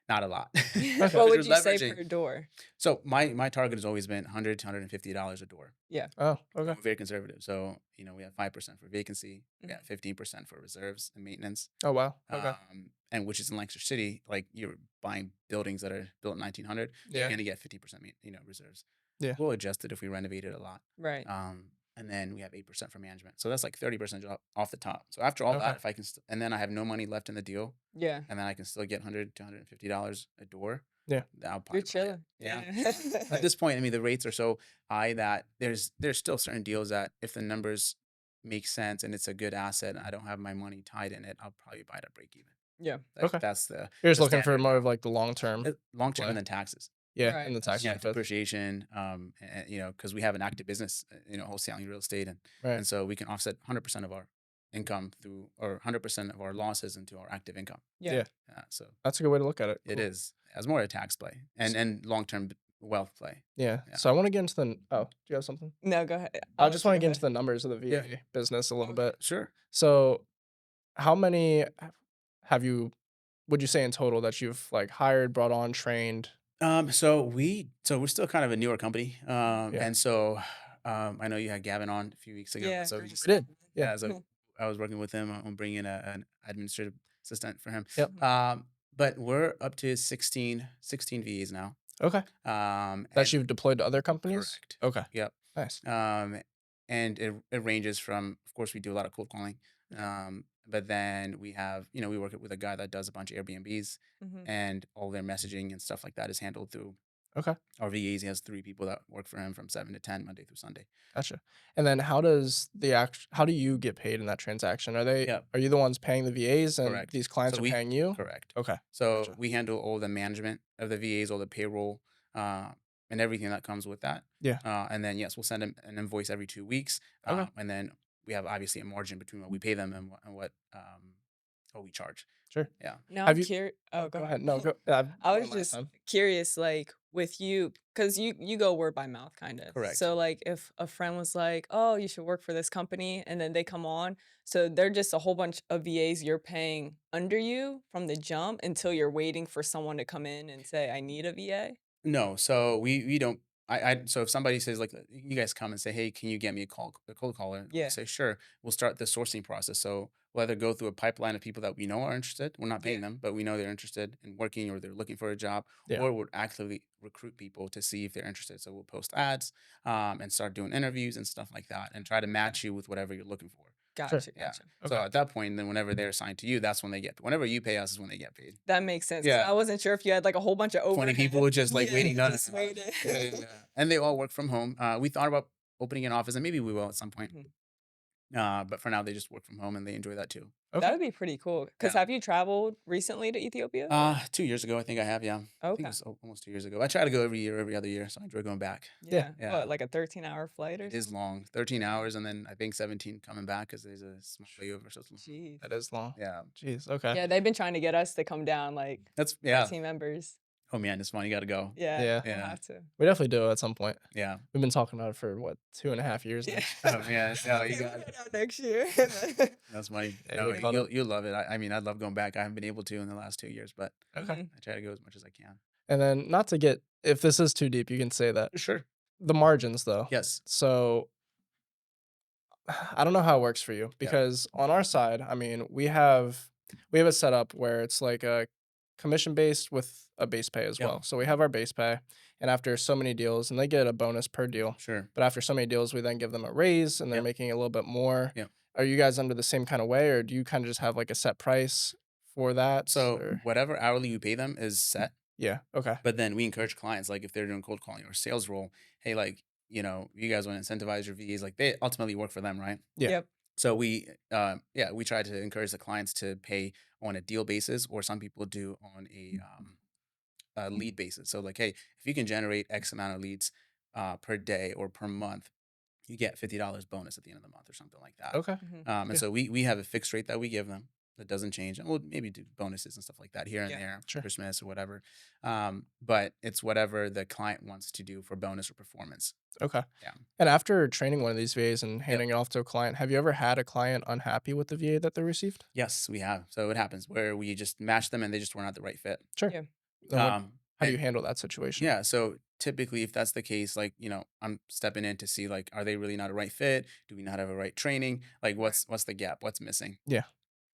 [SPEAKER 2] not a lot.
[SPEAKER 1] Okay.
[SPEAKER 3] What
[SPEAKER 2] Because
[SPEAKER 3] would
[SPEAKER 2] you're
[SPEAKER 3] you say
[SPEAKER 2] leveraging.
[SPEAKER 3] per door?
[SPEAKER 2] So my target has always been $100 to $150 a door.
[SPEAKER 3] Yeah.
[SPEAKER 1] Oh, okay.
[SPEAKER 2] I'm very conservative. So, we have 5% for vacancy, we
[SPEAKER 3] Mhm.
[SPEAKER 2] have 15% for reserves and maintenance.
[SPEAKER 1] Oh, wow. Okay.
[SPEAKER 2] And which is in Lancaster City, like you're buying buildings that are built in 1900, you're
[SPEAKER 1] Yeah.
[SPEAKER 2] going to get 50%, reserves.
[SPEAKER 1] Yeah.
[SPEAKER 2] We'll adjust it if we renovate it a lot.
[SPEAKER 3] Right.
[SPEAKER 2] And then we have 8% for management. So that's like 30% off the top. So after all
[SPEAKER 1] Okay.
[SPEAKER 2] that, if I can, and then I have no money left in the deal,
[SPEAKER 3] Yeah.
[SPEAKER 2] and then I can still get $100 to $150 a door.
[SPEAKER 1] Yeah.
[SPEAKER 2] I'll probably
[SPEAKER 3] You're
[SPEAKER 2] buy it.
[SPEAKER 3] chilling.
[SPEAKER 2] Yeah.
[SPEAKER 3] Yeah.
[SPEAKER 2] At this point, I mean, the rates are so high that there's still certain deals that if the numbers make sense and it's a good asset and I don't have my money tied in it, I'll probably buy it at break even.
[SPEAKER 3] Yeah.
[SPEAKER 2] Like
[SPEAKER 1] Okay.
[SPEAKER 2] that's the
[SPEAKER 1] You're just
[SPEAKER 2] the
[SPEAKER 1] looking for
[SPEAKER 2] standard
[SPEAKER 1] more
[SPEAKER 2] now.
[SPEAKER 1] of like the long term.
[SPEAKER 2] Long term
[SPEAKER 1] play.
[SPEAKER 2] and then taxes.
[SPEAKER 1] Yeah.
[SPEAKER 3] Right.
[SPEAKER 1] And the tax
[SPEAKER 2] Yeah,
[SPEAKER 1] benefits.
[SPEAKER 2] depreciation. Because we have an active business, wholesaling real estate, and
[SPEAKER 1] Right.
[SPEAKER 2] so we can offset 100% of our income through, or 100% of our losses into our active income.
[SPEAKER 3] Yeah.
[SPEAKER 1] Yeah.
[SPEAKER 2] So
[SPEAKER 1] That's a good way to look at it.
[SPEAKER 2] it
[SPEAKER 1] Cool.
[SPEAKER 2] is as more a tax play and long term wealth play.
[SPEAKER 1] Yeah.
[SPEAKER 2] Yeah.
[SPEAKER 1] So I want to get into the. Oh, do you have something?
[SPEAKER 3] No, go ahead.
[SPEAKER 1] I just want to get into
[SPEAKER 3] the.
[SPEAKER 1] the numbers of the VA
[SPEAKER 2] Yeah.
[SPEAKER 1] business a little
[SPEAKER 3] Okay.
[SPEAKER 1] bit.
[SPEAKER 2] Sure.
[SPEAKER 1] So, how many have you? Would you say in total that you've like hired, brought on, trained?
[SPEAKER 2] So we're still kind of a newer company.
[SPEAKER 1] Yeah.
[SPEAKER 2] And so I know you had Gavin on a few weeks ago.
[SPEAKER 3] Yeah.
[SPEAKER 2] So
[SPEAKER 3] great.
[SPEAKER 1] We did. Yeah.
[SPEAKER 2] yeah, so I was working with him on bringing an administrative assistant for him.
[SPEAKER 1] Yep.
[SPEAKER 2] But we're up to 16 VAs now.
[SPEAKER 1] Okay.
[SPEAKER 2] That
[SPEAKER 1] That you've deployed to other companies.
[SPEAKER 2] correct.
[SPEAKER 1] Okay.
[SPEAKER 2] Yep.
[SPEAKER 1] Nice.
[SPEAKER 2] And it ranges from, of course, we do a lot of cold calling. But then we have, we work with a guy that does a bunch of Airbnbs,
[SPEAKER 3] Mhm.
[SPEAKER 2] and all their messaging and stuff like that is handled through
[SPEAKER 1] Okay.
[SPEAKER 2] our VAs. He has 3 people that work for him from 7 to 10, Monday through Sunday.
[SPEAKER 1] Gotcha. And then how do you get paid in that transaction?
[SPEAKER 2] Yeah.
[SPEAKER 1] Are you the ones paying the VAs and
[SPEAKER 2] Correct.
[SPEAKER 1] these clients
[SPEAKER 2] So
[SPEAKER 1] are
[SPEAKER 2] we
[SPEAKER 1] paying you?
[SPEAKER 2] correct.
[SPEAKER 1] Okay.
[SPEAKER 2] So
[SPEAKER 1] Gotcha.
[SPEAKER 2] we handle all the management of the VAs, all the payroll, and everything that comes with that.
[SPEAKER 1] Yeah.
[SPEAKER 2] And then yes, we'll send them an invoice every 2 weeks.
[SPEAKER 1] Okay.
[SPEAKER 2] And then we have obviously a margin between what we pay them and what we charge.
[SPEAKER 1] Sure.
[SPEAKER 2] Yeah.
[SPEAKER 3] Now
[SPEAKER 1] Have
[SPEAKER 3] I'm
[SPEAKER 1] you-
[SPEAKER 3] curious. Oh, go ahead.
[SPEAKER 1] No, go.
[SPEAKER 3] I
[SPEAKER 1] went
[SPEAKER 3] was
[SPEAKER 1] last
[SPEAKER 3] just
[SPEAKER 1] time.
[SPEAKER 3] curious, like with you, because you go word by mouth, kind of.
[SPEAKER 2] Correct.
[SPEAKER 3] So, like, if a friend was like, "Oh, you should work for this company," and then they come on, so they're just a whole bunch of VAs you're paying under you from the jump until you're waiting for someone to come in and say, "I need a VA."
[SPEAKER 2] No, so we don't. So if somebody says like you guys come and say, hey, can you get me a cold caller?
[SPEAKER 3] Yeah.
[SPEAKER 2] We'll say sure. We'll start the sourcing process. So we'll either go through a pipeline of people that we know are interested. We're not paying
[SPEAKER 3] Yeah.
[SPEAKER 2] them, but we know they're interested in working or they're looking for a job,
[SPEAKER 1] Yeah.
[SPEAKER 2] or we'll actively recruit people to see if they're interested. So we'll post ads, and start doing interviews and stuff like that, and try to match you with whatever you're looking for.
[SPEAKER 3] Gotcha,
[SPEAKER 2] Yeah.
[SPEAKER 3] gotcha.
[SPEAKER 2] So
[SPEAKER 1] Okay.
[SPEAKER 2] at that point, then whenever they're assigned to you, that's when they get. Whenever you pay us is when they get paid.
[SPEAKER 3] That makes sense. 'Cause
[SPEAKER 2] Yeah.
[SPEAKER 3] I wasn't sure if you had like a whole bunch of
[SPEAKER 2] 20
[SPEAKER 3] overhead.
[SPEAKER 2] people just like
[SPEAKER 3] Yeah,
[SPEAKER 2] waiting. No, no,
[SPEAKER 3] just
[SPEAKER 2] no.
[SPEAKER 3] waiting.
[SPEAKER 2] Yeah. And they all work from home. We thought about opening an office, and maybe we will at some point.
[SPEAKER 3] Mhm.
[SPEAKER 2] But for now, they just work from home, and they enjoy that too.
[SPEAKER 1] Okay.
[SPEAKER 3] That would be pretty cool. Because
[SPEAKER 2] Yeah.
[SPEAKER 3] have you traveled recently to Ethiopia?
[SPEAKER 2] 2 years ago, I think I have. Yeah, I think
[SPEAKER 3] Okay.
[SPEAKER 2] it was almost 2 years ago. I try to go every year, every other year, so I enjoy going back.
[SPEAKER 3] Yeah.
[SPEAKER 2] Yeah.
[SPEAKER 3] What, like a 13-hour flight or
[SPEAKER 2] It is
[SPEAKER 3] something?
[SPEAKER 2] long, 13 hours, and then I think 17 coming back because there's a small layover. So it's long.
[SPEAKER 3] Jeez.
[SPEAKER 1] That is long.
[SPEAKER 2] Yeah,
[SPEAKER 1] Jeez. Okay.
[SPEAKER 3] Yeah, they've been trying to get us to come down, like our
[SPEAKER 2] yeah.
[SPEAKER 3] team members.
[SPEAKER 2] Oh man, it's fun. You got to go.
[SPEAKER 3] Yeah.
[SPEAKER 1] Yeah.
[SPEAKER 3] We'll
[SPEAKER 2] Yeah.
[SPEAKER 3] have to.
[SPEAKER 1] We definitely do at some point.
[SPEAKER 2] Yeah.
[SPEAKER 1] We've been talking about it for what 2.5 years now.
[SPEAKER 3] Yeah.
[SPEAKER 2] Oh yeah. No, you
[SPEAKER 3] Yeah,
[SPEAKER 2] got
[SPEAKER 3] we'll
[SPEAKER 2] it.
[SPEAKER 3] head out next year.
[SPEAKER 2] That's funny.
[SPEAKER 1] Yeah,
[SPEAKER 2] No,
[SPEAKER 1] we love it.
[SPEAKER 2] you'll love it. I mean, I'd love going back. I haven't been able to in the last 2 years, but
[SPEAKER 1] Okay.
[SPEAKER 3] Mhm.
[SPEAKER 2] I try to go as much as I can.
[SPEAKER 1] And then not to get if this is too deep, you can say that.
[SPEAKER 2] Sure.
[SPEAKER 1] The margins though.
[SPEAKER 2] Yes.
[SPEAKER 1] So I don't know how it works for you because on our side, I mean, we have a setup where it's like a commission based with a base pay as
[SPEAKER 2] Yep.
[SPEAKER 1] well. So we have our base pay, and after so many deals, and they get a bonus per deal.
[SPEAKER 2] Sure.
[SPEAKER 1] But after so many deals, we then give them a raise, and they're
[SPEAKER 2] Yep.
[SPEAKER 1] making a little bit more.
[SPEAKER 2] Yep.
[SPEAKER 1] Are you guys under the same kind of way, or do you kind of just have like a set price for that?
[SPEAKER 2] So
[SPEAKER 1] Or
[SPEAKER 2] whatever hourly you pay them is set,
[SPEAKER 1] yeah, okay,
[SPEAKER 2] but then we encourage clients, like if they're doing cold calling or sales role, hey, like, you guys want to incentivize your VAs, like they ultimately work for them, right?
[SPEAKER 1] yeah,
[SPEAKER 3] Yep.
[SPEAKER 2] So we try to encourage the clients to pay on a deal basis, or some people do on a lead basis. So like, hey, if you can generate X amount of leads per day or per month, you get $50 bonus at the end of the month or something like that.
[SPEAKER 1] okay,
[SPEAKER 3] Hmm.
[SPEAKER 2] And
[SPEAKER 1] yeah,
[SPEAKER 2] so we have a fixed rate that we give them that doesn't change. And we'll maybe do bonuses and stuff like that here and
[SPEAKER 3] Yeah.
[SPEAKER 2] there,
[SPEAKER 1] sure,
[SPEAKER 2] Christmas or whatever. But it's whatever the client wants to do for bonus or performance.
[SPEAKER 1] okay.
[SPEAKER 2] Yeah.
[SPEAKER 1] And after training one of these VAs and
[SPEAKER 2] Yep.
[SPEAKER 1] handing it off to a client, have you ever had a client unhappy with the VA that they received?
[SPEAKER 2] Yes, we have. So it happens where we just match them and they just were not the right fit.
[SPEAKER 1] Sure.
[SPEAKER 3] Yeah.
[SPEAKER 1] And what how do
[SPEAKER 2] And
[SPEAKER 1] you handle that situation?
[SPEAKER 2] yeah, so typically if that's the case, like, I'm stepping in to see like, are they really not a right fit? Do we not have a right training? Like
[SPEAKER 3] Right.
[SPEAKER 2] what's the gap? What's missing?
[SPEAKER 1] Yeah,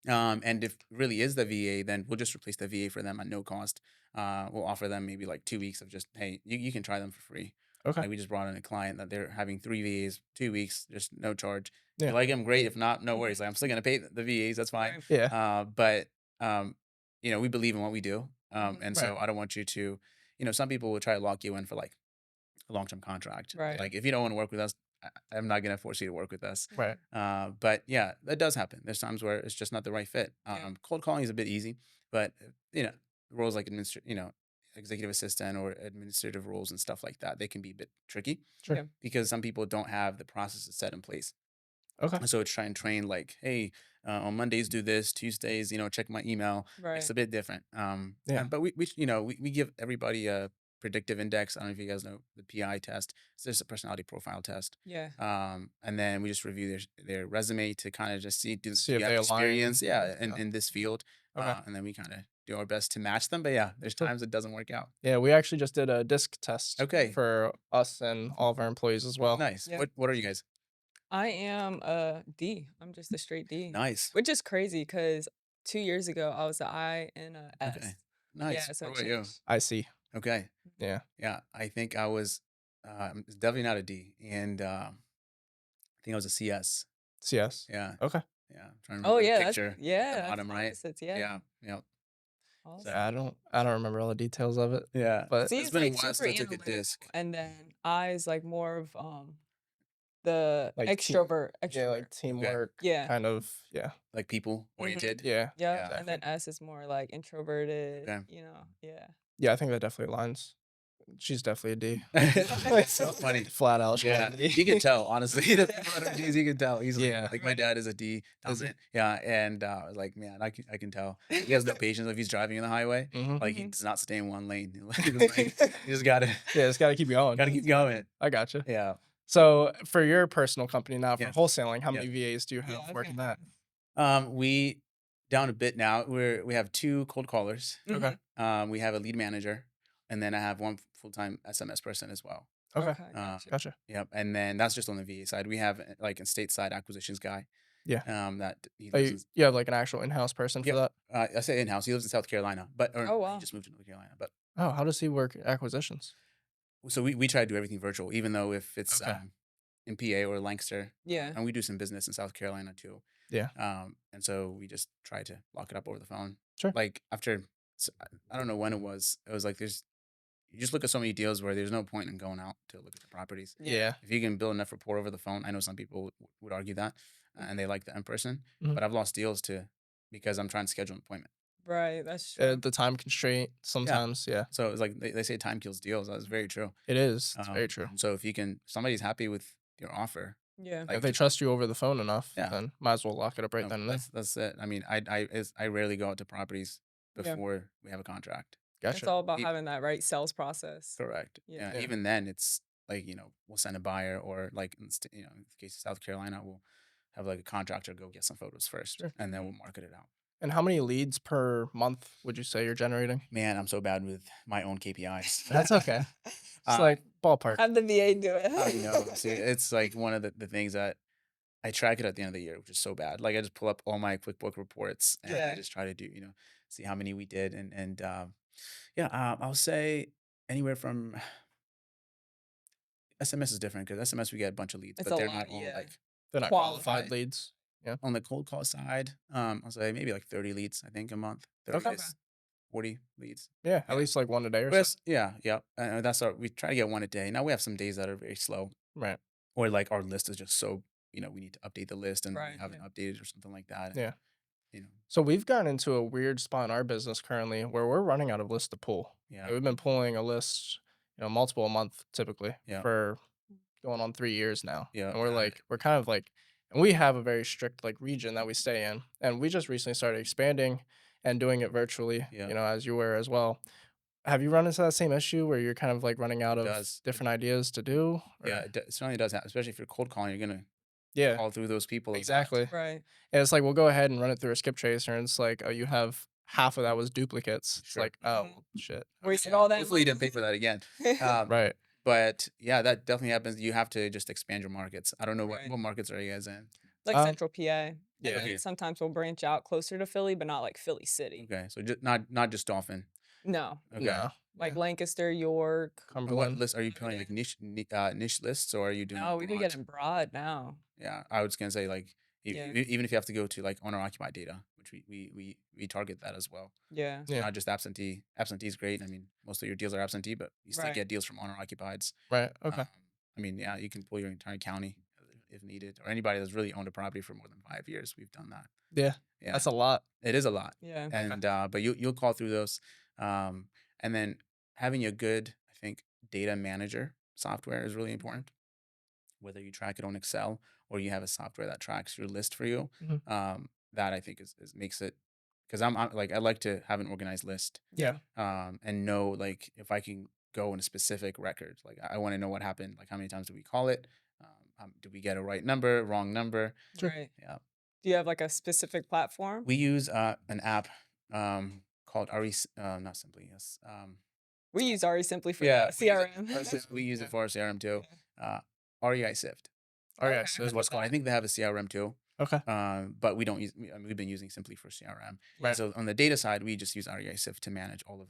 [SPEAKER 2] And if it really is the VA, then we'll just replace the VA for them at no cost. We'll offer them maybe like 2 weeks of just, hey, you can try them for free.
[SPEAKER 1] okay,
[SPEAKER 2] Like we just brought in a client that they're having 3 VAs, 2 weeks, just no charge. If you
[SPEAKER 1] yeah,
[SPEAKER 2] like them, great. If not, no worries.
[SPEAKER 3] Mhm.
[SPEAKER 2] Like I'm still gonna pay the VAs. That's fine.
[SPEAKER 3] Right.
[SPEAKER 1] yeah,
[SPEAKER 2] But we believe in what we do.
[SPEAKER 3] Mhm.
[SPEAKER 2] And
[SPEAKER 1] right,
[SPEAKER 2] so I don't want you to, some people will try to lock you in for like a long-term contract.
[SPEAKER 3] Right.
[SPEAKER 1] yeah,
[SPEAKER 2] Like if you don't want to work with us, I'm not gonna force you to work with us.
[SPEAKER 1] right,
[SPEAKER 2] But yeah, that does happen. There's times where it's just not the right fit.
[SPEAKER 3] Yeah.
[SPEAKER 2] Cold calling is a bit easy, but roles like executive assistant or administrative roles and stuff like that, they can be a bit tricky
[SPEAKER 1] sure,
[SPEAKER 3] Yeah.
[SPEAKER 2] because some people don't have the processes set in place.
[SPEAKER 1] okay,
[SPEAKER 2] And so it's try and train like, hey, on Mondays do this, Tuesdays, check my email. It's
[SPEAKER 3] Right.
[SPEAKER 2] a bit different.
[SPEAKER 1] yeah,
[SPEAKER 2] But we give everybody a predictive index. I don't know if you guys know the PI test. It's just a personality profile test.
[SPEAKER 3] Yeah.
[SPEAKER 2] And then we just review their resume to kind of just see do
[SPEAKER 1] see
[SPEAKER 2] you
[SPEAKER 1] if
[SPEAKER 2] have
[SPEAKER 1] they align.
[SPEAKER 2] experience, yeah,
[SPEAKER 1] Yeah,
[SPEAKER 2] in this field.
[SPEAKER 1] okay,
[SPEAKER 2] And then we kind of do our best to match them. But yeah, there's
[SPEAKER 1] sure.
[SPEAKER 2] times it doesn't work out.
[SPEAKER 1] Yeah, we actually just did a disc test
[SPEAKER 2] Okay,
[SPEAKER 1] for us and all of our employees as well.
[SPEAKER 2] nice.
[SPEAKER 3] Yeah.
[SPEAKER 2] What are you guys?
[SPEAKER 3] I am a D. I'm just a straight D,
[SPEAKER 2] Nice.
[SPEAKER 3] which is crazy because 2 years ago I was a I and a
[SPEAKER 2] Okay,
[SPEAKER 3] S.
[SPEAKER 2] nice.
[SPEAKER 3] Yeah, so
[SPEAKER 2] What
[SPEAKER 3] it
[SPEAKER 2] about you?
[SPEAKER 3] changed.
[SPEAKER 1] I see.
[SPEAKER 2] Okay.
[SPEAKER 1] Yeah,
[SPEAKER 2] Yeah, I think I was definitely not a D, and I think I was a CS.
[SPEAKER 1] CS.
[SPEAKER 2] Yeah,
[SPEAKER 1] Okay.
[SPEAKER 2] yeah. I'm trying to
[SPEAKER 3] Oh
[SPEAKER 2] remember the
[SPEAKER 3] yeah,
[SPEAKER 2] picture at the
[SPEAKER 3] that's
[SPEAKER 2] bottom right.
[SPEAKER 3] opposites. Yeah.
[SPEAKER 2] Yeah, yeah. So
[SPEAKER 3] Awesome.
[SPEAKER 1] I don't remember all the details of it,
[SPEAKER 2] yeah,
[SPEAKER 1] but
[SPEAKER 3] C
[SPEAKER 2] it's
[SPEAKER 3] is
[SPEAKER 2] been a
[SPEAKER 3] like
[SPEAKER 2] while
[SPEAKER 3] super
[SPEAKER 2] since I took a
[SPEAKER 3] analytical,
[SPEAKER 2] disc.
[SPEAKER 3] and then I is like more of the
[SPEAKER 1] like
[SPEAKER 3] extrovert.
[SPEAKER 1] yeah,
[SPEAKER 3] Extrovert.
[SPEAKER 1] like teamwork
[SPEAKER 3] Yeah.
[SPEAKER 1] kind of, yeah.
[SPEAKER 2] Like people
[SPEAKER 3] Hmm.
[SPEAKER 2] oriented.
[SPEAKER 1] Yeah,
[SPEAKER 3] Yep.
[SPEAKER 2] Yeah.
[SPEAKER 3] And then
[SPEAKER 1] exactly.
[SPEAKER 3] S is more like introverted.
[SPEAKER 2] Okay.
[SPEAKER 3] Yeah.
[SPEAKER 1] Yeah, I think that definitely aligns. She's definitely a D.
[SPEAKER 2] It's so funny.
[SPEAKER 1] Flat out, she's
[SPEAKER 2] Yeah,
[SPEAKER 1] a D.
[SPEAKER 2] you can tell, honestly. The people that are D's, you can tell easily.
[SPEAKER 1] Yeah.
[SPEAKER 2] Like my dad is a D
[SPEAKER 1] Is he?
[SPEAKER 2] dominant. Yeah, and I was like, man, I can tell. He has no patience if he's driving in the highway.
[SPEAKER 1] Mhm.
[SPEAKER 2] Like he
[SPEAKER 3] Hmm.
[SPEAKER 2] does not stay in one lane. He was like, you just gotta
[SPEAKER 1] Yeah, just gotta keep going.
[SPEAKER 2] gotta keep going.
[SPEAKER 1] I gotcha.
[SPEAKER 2] Yeah.
[SPEAKER 1] So, for your personal company now, for
[SPEAKER 2] Yes.
[SPEAKER 1] wholesaling, how
[SPEAKER 2] Yes.
[SPEAKER 1] many VAs do you
[SPEAKER 3] Yeah. I
[SPEAKER 1] have
[SPEAKER 3] was
[SPEAKER 1] working
[SPEAKER 3] gonna
[SPEAKER 1] that?
[SPEAKER 2] We down a bit now. We have two cold callers.
[SPEAKER 1] Okay.
[SPEAKER 2] We have a lead manager, and then I have one full-time SMS person as well.
[SPEAKER 1] Okay.
[SPEAKER 3] Okay.
[SPEAKER 2] Uh,
[SPEAKER 3] Gotcha.
[SPEAKER 1] Gotcha.
[SPEAKER 2] yep. And then that's just on the VA side. We have like a stateside acquisitions guy.
[SPEAKER 1] Yeah.
[SPEAKER 2] That he
[SPEAKER 1] Oh,
[SPEAKER 2] lives in.
[SPEAKER 1] you have like an actual in-house person for
[SPEAKER 2] Yep.
[SPEAKER 1] that?
[SPEAKER 2] I say in-house. He lives in South Carolina, or
[SPEAKER 3] Oh
[SPEAKER 2] he
[SPEAKER 3] wow.
[SPEAKER 2] just moved to North Carolina. But
[SPEAKER 1] Oh, how does he work acquisitions?
[SPEAKER 2] so we try to do everything virtual, even though if it's
[SPEAKER 1] Okay.
[SPEAKER 2] in PA or Lancaster,
[SPEAKER 3] Yeah.
[SPEAKER 2] and we do some business in South Carolina too.
[SPEAKER 1] Yeah.
[SPEAKER 2] And so we just try to lock it up over the phone.
[SPEAKER 1] Sure.
[SPEAKER 2] Like after, I don't know when it was. It was like you just look at so many deals where there's no point in going out to look at the properties.
[SPEAKER 1] Yeah.
[SPEAKER 2] If you can build enough rapport over the phone, I know some people would argue that, and they like the in person.
[SPEAKER 1] Mhm.
[SPEAKER 2] But I've lost deals because I'm trying to schedule an appointment.
[SPEAKER 3] Right. That's true.
[SPEAKER 1] The time constraint sometimes, yeah.
[SPEAKER 2] So it's like they say time kills deals. That's very true.
[SPEAKER 1] It is. It's very true.
[SPEAKER 2] And so if somebody's happy with your offer,
[SPEAKER 3] Yeah.
[SPEAKER 2] like
[SPEAKER 1] If they trust you over the phone enough,
[SPEAKER 2] Yeah.
[SPEAKER 1] then might as well lock it up right
[SPEAKER 2] no,
[SPEAKER 1] then and there.
[SPEAKER 2] that's it. I mean, I rarely go out to properties
[SPEAKER 3] Yeah.
[SPEAKER 2] before we have a contract.
[SPEAKER 3] It's
[SPEAKER 1] Gotcha.
[SPEAKER 3] all about
[SPEAKER 2] E-
[SPEAKER 3] having that right sales process.
[SPEAKER 2] Correct.
[SPEAKER 3] Yeah.
[SPEAKER 2] Yeah.
[SPEAKER 1] Yeah.
[SPEAKER 2] Even then, it's like we'll send a buyer, or like in the case of South Carolina, we'll have like a contractor go get some photos first,
[SPEAKER 1] Sure.
[SPEAKER 2] and then we'll market it out.
[SPEAKER 1] And how many leads per month would you say you're generating?
[SPEAKER 2] Man, I'm so bad with my own KPIs.
[SPEAKER 1] That's okay. It's
[SPEAKER 2] Uh,
[SPEAKER 1] like ballpark.
[SPEAKER 3] Have the VA do it.
[SPEAKER 2] I know. See, it's like one of the things that I track it at the end of the year, which is so bad. Like I just pull up all my QuickBook reports and I
[SPEAKER 3] Yeah.
[SPEAKER 2] just try to do, see how many we did, and yeah, I'll say anywhere from SMS is different because SMS we get a bunch of leads,
[SPEAKER 3] It's
[SPEAKER 2] but
[SPEAKER 3] a
[SPEAKER 2] they're
[SPEAKER 3] lot.
[SPEAKER 2] not all
[SPEAKER 3] Yeah.
[SPEAKER 2] like
[SPEAKER 1] They're not
[SPEAKER 3] Qualified.
[SPEAKER 1] qualified leads. Yeah.
[SPEAKER 2] On the cold call side, I'll say maybe like 30 leads, I think, a month. 30
[SPEAKER 1] Okay.
[SPEAKER 2] to 40 leads.
[SPEAKER 1] Yeah, at
[SPEAKER 2] Yeah.
[SPEAKER 1] least like one a day or
[SPEAKER 2] But
[SPEAKER 1] so.
[SPEAKER 2] yeah. That's we try to get one a day. Now we have some days that are very slow,
[SPEAKER 1] Right.
[SPEAKER 2] or like our list is just so, we need to update the list and we
[SPEAKER 3] Right.
[SPEAKER 2] haven't updated or something like that.
[SPEAKER 1] Yeah.
[SPEAKER 2] You know,
[SPEAKER 1] So we've gotten into a weird spot in our business currently where we're running out of lists to pull.
[SPEAKER 2] yeah,
[SPEAKER 1] We've been pulling a list, multiple a month typically
[SPEAKER 2] yeah,
[SPEAKER 1] for going on 3 years now.
[SPEAKER 2] yeah.
[SPEAKER 1] And we're kind of like, and we have a very strict like region that we stay in. And we just recently started expanding and doing it virtually,
[SPEAKER 2] Yeah.
[SPEAKER 1] as you were as well. Have you run into that same issue where you're kind of like running out
[SPEAKER 2] It
[SPEAKER 1] of
[SPEAKER 2] does.
[SPEAKER 1] different ideas to do?
[SPEAKER 2] Yeah,
[SPEAKER 1] Or
[SPEAKER 2] it certainly does happen, especially if you're cold calling. You're gonna
[SPEAKER 1] yeah,
[SPEAKER 2] call through those people a lot.
[SPEAKER 1] exactly.
[SPEAKER 3] Right.
[SPEAKER 1] And it's like we'll go ahead and run it through a skip tracer, and it's like, oh, you have half of that was duplicates. It's
[SPEAKER 2] Sure.
[SPEAKER 1] like, oh shit.
[SPEAKER 3] Wasted
[SPEAKER 2] Yeah,
[SPEAKER 3] all that
[SPEAKER 2] hopefully you
[SPEAKER 3] money.
[SPEAKER 2] didn't pay for that again. Um,
[SPEAKER 1] Right.
[SPEAKER 2] But yeah, that definitely happens. You have to just expand your markets. I don't know
[SPEAKER 3] Right.
[SPEAKER 2] what markets are you guys in?
[SPEAKER 3] Like
[SPEAKER 1] Um,
[SPEAKER 3] Central PA. And
[SPEAKER 1] yeah.
[SPEAKER 3] then sometimes we'll branch out closer to Philly, but not like Philly City.
[SPEAKER 2] Okay, so just not just Dolphin.
[SPEAKER 3] No.
[SPEAKER 2] Okay.
[SPEAKER 1] No.
[SPEAKER 3] Like
[SPEAKER 1] Yeah.
[SPEAKER 3] Lancaster, York.
[SPEAKER 2] What
[SPEAKER 1] Cumberland.
[SPEAKER 2] list are you putting, like niche lists, or are you doing
[SPEAKER 3] No, we be
[SPEAKER 2] broad?
[SPEAKER 3] getting broad now.
[SPEAKER 2] Yeah, I was gonna say like
[SPEAKER 3] Yeah.
[SPEAKER 2] even if you have to go to like owner occupied data, which we target that as well.
[SPEAKER 3] Yeah.
[SPEAKER 2] So
[SPEAKER 1] Yeah.
[SPEAKER 2] not just absentee. Absentee is great. I mean, most of your deals are absentee, but you still
[SPEAKER 3] Right.
[SPEAKER 2] get deals from owner occupieds.
[SPEAKER 1] Right. Okay.
[SPEAKER 2] I mean, yeah, you can pull your entire county if needed, or anybody that's really owned a property for more than 5 years. We've done that.
[SPEAKER 1] Yeah.
[SPEAKER 2] Yeah,
[SPEAKER 1] That's a lot.
[SPEAKER 2] it is a lot.
[SPEAKER 3] Yeah.
[SPEAKER 2] And but you'll call through those, and then having a good, I think, data manager software is really important. Whether you track it on Excel or you have a software that tracks your list for you,
[SPEAKER 1] Mhm.
[SPEAKER 2] that I think is makes it, because I'm like, I like to have an organized list,
[SPEAKER 1] Yeah.
[SPEAKER 2] and know like if I can go in a specific record, like I want to know what happened, like how many times did we call it, did we get a right number, wrong number?
[SPEAKER 1] Sure.
[SPEAKER 3] Right.
[SPEAKER 2] Yeah,
[SPEAKER 3] Do you have like a specific platform?
[SPEAKER 2] we use an app called not Simply, yes,
[SPEAKER 3] We use Ari simply for
[SPEAKER 2] yeah,
[SPEAKER 3] that.
[SPEAKER 2] we use it,
[SPEAKER 3] CRM.
[SPEAKER 2] we use it for our CRM too. REI Sift
[SPEAKER 1] Oh yeah.
[SPEAKER 3] Okay.
[SPEAKER 1] So
[SPEAKER 2] is what's called. I think they have a CRM too.
[SPEAKER 1] okay.
[SPEAKER 2] But we don't use. I mean, we've been using Simply for CRM.
[SPEAKER 1] Right.
[SPEAKER 2] So on the data side, we just use REI Sift to manage all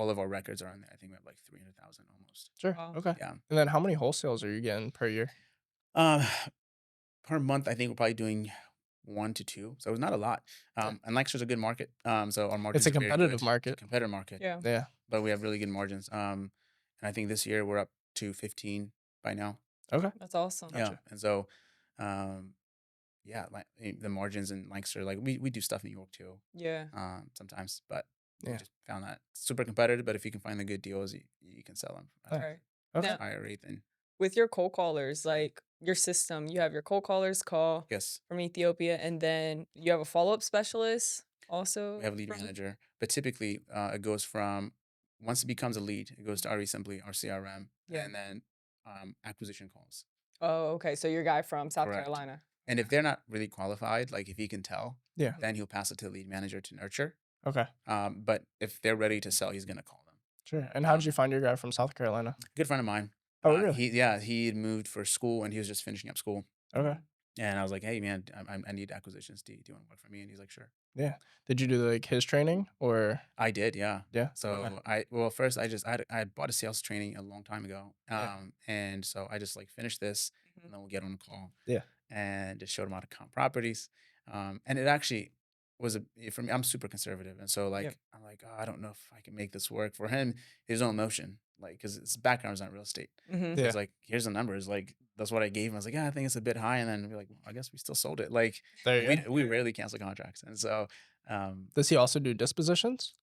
[SPEAKER 2] of our records are in there. I think we have like 300,000 almost.
[SPEAKER 1] Sure.
[SPEAKER 3] Wow.
[SPEAKER 1] Okay.
[SPEAKER 2] Yeah.
[SPEAKER 1] And then how many wholesales are you getting per year?
[SPEAKER 2] Um, per month, I think we're probably doing 1 to 2. So it's not a lot. And Lancaster's a good market. So our margins
[SPEAKER 1] It's a
[SPEAKER 2] are very
[SPEAKER 1] competitive
[SPEAKER 2] good. It's a
[SPEAKER 1] market.
[SPEAKER 2] competitive market.
[SPEAKER 3] Yeah.
[SPEAKER 1] Yeah.
[SPEAKER 2] But we have really good margins. And I think this year we're up to 15 by now.
[SPEAKER 1] Okay.
[SPEAKER 3] That's awesome.
[SPEAKER 2] Yeah.
[SPEAKER 1] Gotcha.
[SPEAKER 2] And so, yeah, like the margins in Lancaster, like we do stuff in New York too.
[SPEAKER 3] Yeah.
[SPEAKER 2] Sometimes, but we
[SPEAKER 1] Yeah.
[SPEAKER 2] just found that super competitive. But if you can find the good deals, you can sell them at
[SPEAKER 1] Nice.
[SPEAKER 3] Right.
[SPEAKER 1] Okay.
[SPEAKER 3] Now,
[SPEAKER 2] a higher rate than
[SPEAKER 3] with your cold callers, like your system, you have your cold callers call
[SPEAKER 2] yes.
[SPEAKER 3] from Ethiopia, and then you have a follow-up specialist also.
[SPEAKER 2] We have a lead
[SPEAKER 3] from-
[SPEAKER 2] manager, but typically it goes from once it becomes a lead, it goes to RE Simply, our CRM,
[SPEAKER 3] Yeah.
[SPEAKER 2] and then acquisition calls.
[SPEAKER 3] Oh, okay. So your guy from South
[SPEAKER 2] Correct.
[SPEAKER 3] Carolina.
[SPEAKER 2] And if they're not really qualified, like if he can tell,
[SPEAKER 1] Yeah.
[SPEAKER 2] then he'll pass it to the lead manager to nurture.
[SPEAKER 1] Okay.
[SPEAKER 2] But if they're ready to sell, he's gonna call them.
[SPEAKER 1] Sure. And how did you find your guy from South Carolina?
[SPEAKER 2] Good friend of mine.
[SPEAKER 1] Oh, really?
[SPEAKER 2] He had moved for school and he was just finishing up school.
[SPEAKER 1] Okay.
[SPEAKER 2] And I was like, hey man, I need acquisitions. Do you want to work for me? And he's like, sure.
[SPEAKER 1] Yeah. Did you do like his training or?
[SPEAKER 2] I did, yeah.
[SPEAKER 1] Yeah.
[SPEAKER 2] So
[SPEAKER 1] Okay.
[SPEAKER 2] first I had bought a sales training a long time ago.
[SPEAKER 1] Yeah.
[SPEAKER 2] And so I just like finished this
[SPEAKER 3] Mhm.
[SPEAKER 2] and then we'll get on a call.
[SPEAKER 1] Yeah.
[SPEAKER 2] And just showed him how to count properties. And it actually was for me, I'm super conservative. And so like, I'm like, oh, I don't know if I can make this work for him, his own emotion, like, cause his background is not real estate.
[SPEAKER 3] Mm-hmm.
[SPEAKER 2] So
[SPEAKER 1] Yeah.
[SPEAKER 2] it's like, here's the numbers. Like, that's what I gave him. I was like, yeah, I think it's a bit high. And then we're like, well, I guess we still sold it. Like,
[SPEAKER 1] There you go.
[SPEAKER 2] we rarely cancel contracts. And so,
[SPEAKER 1] Does he also do dispositions?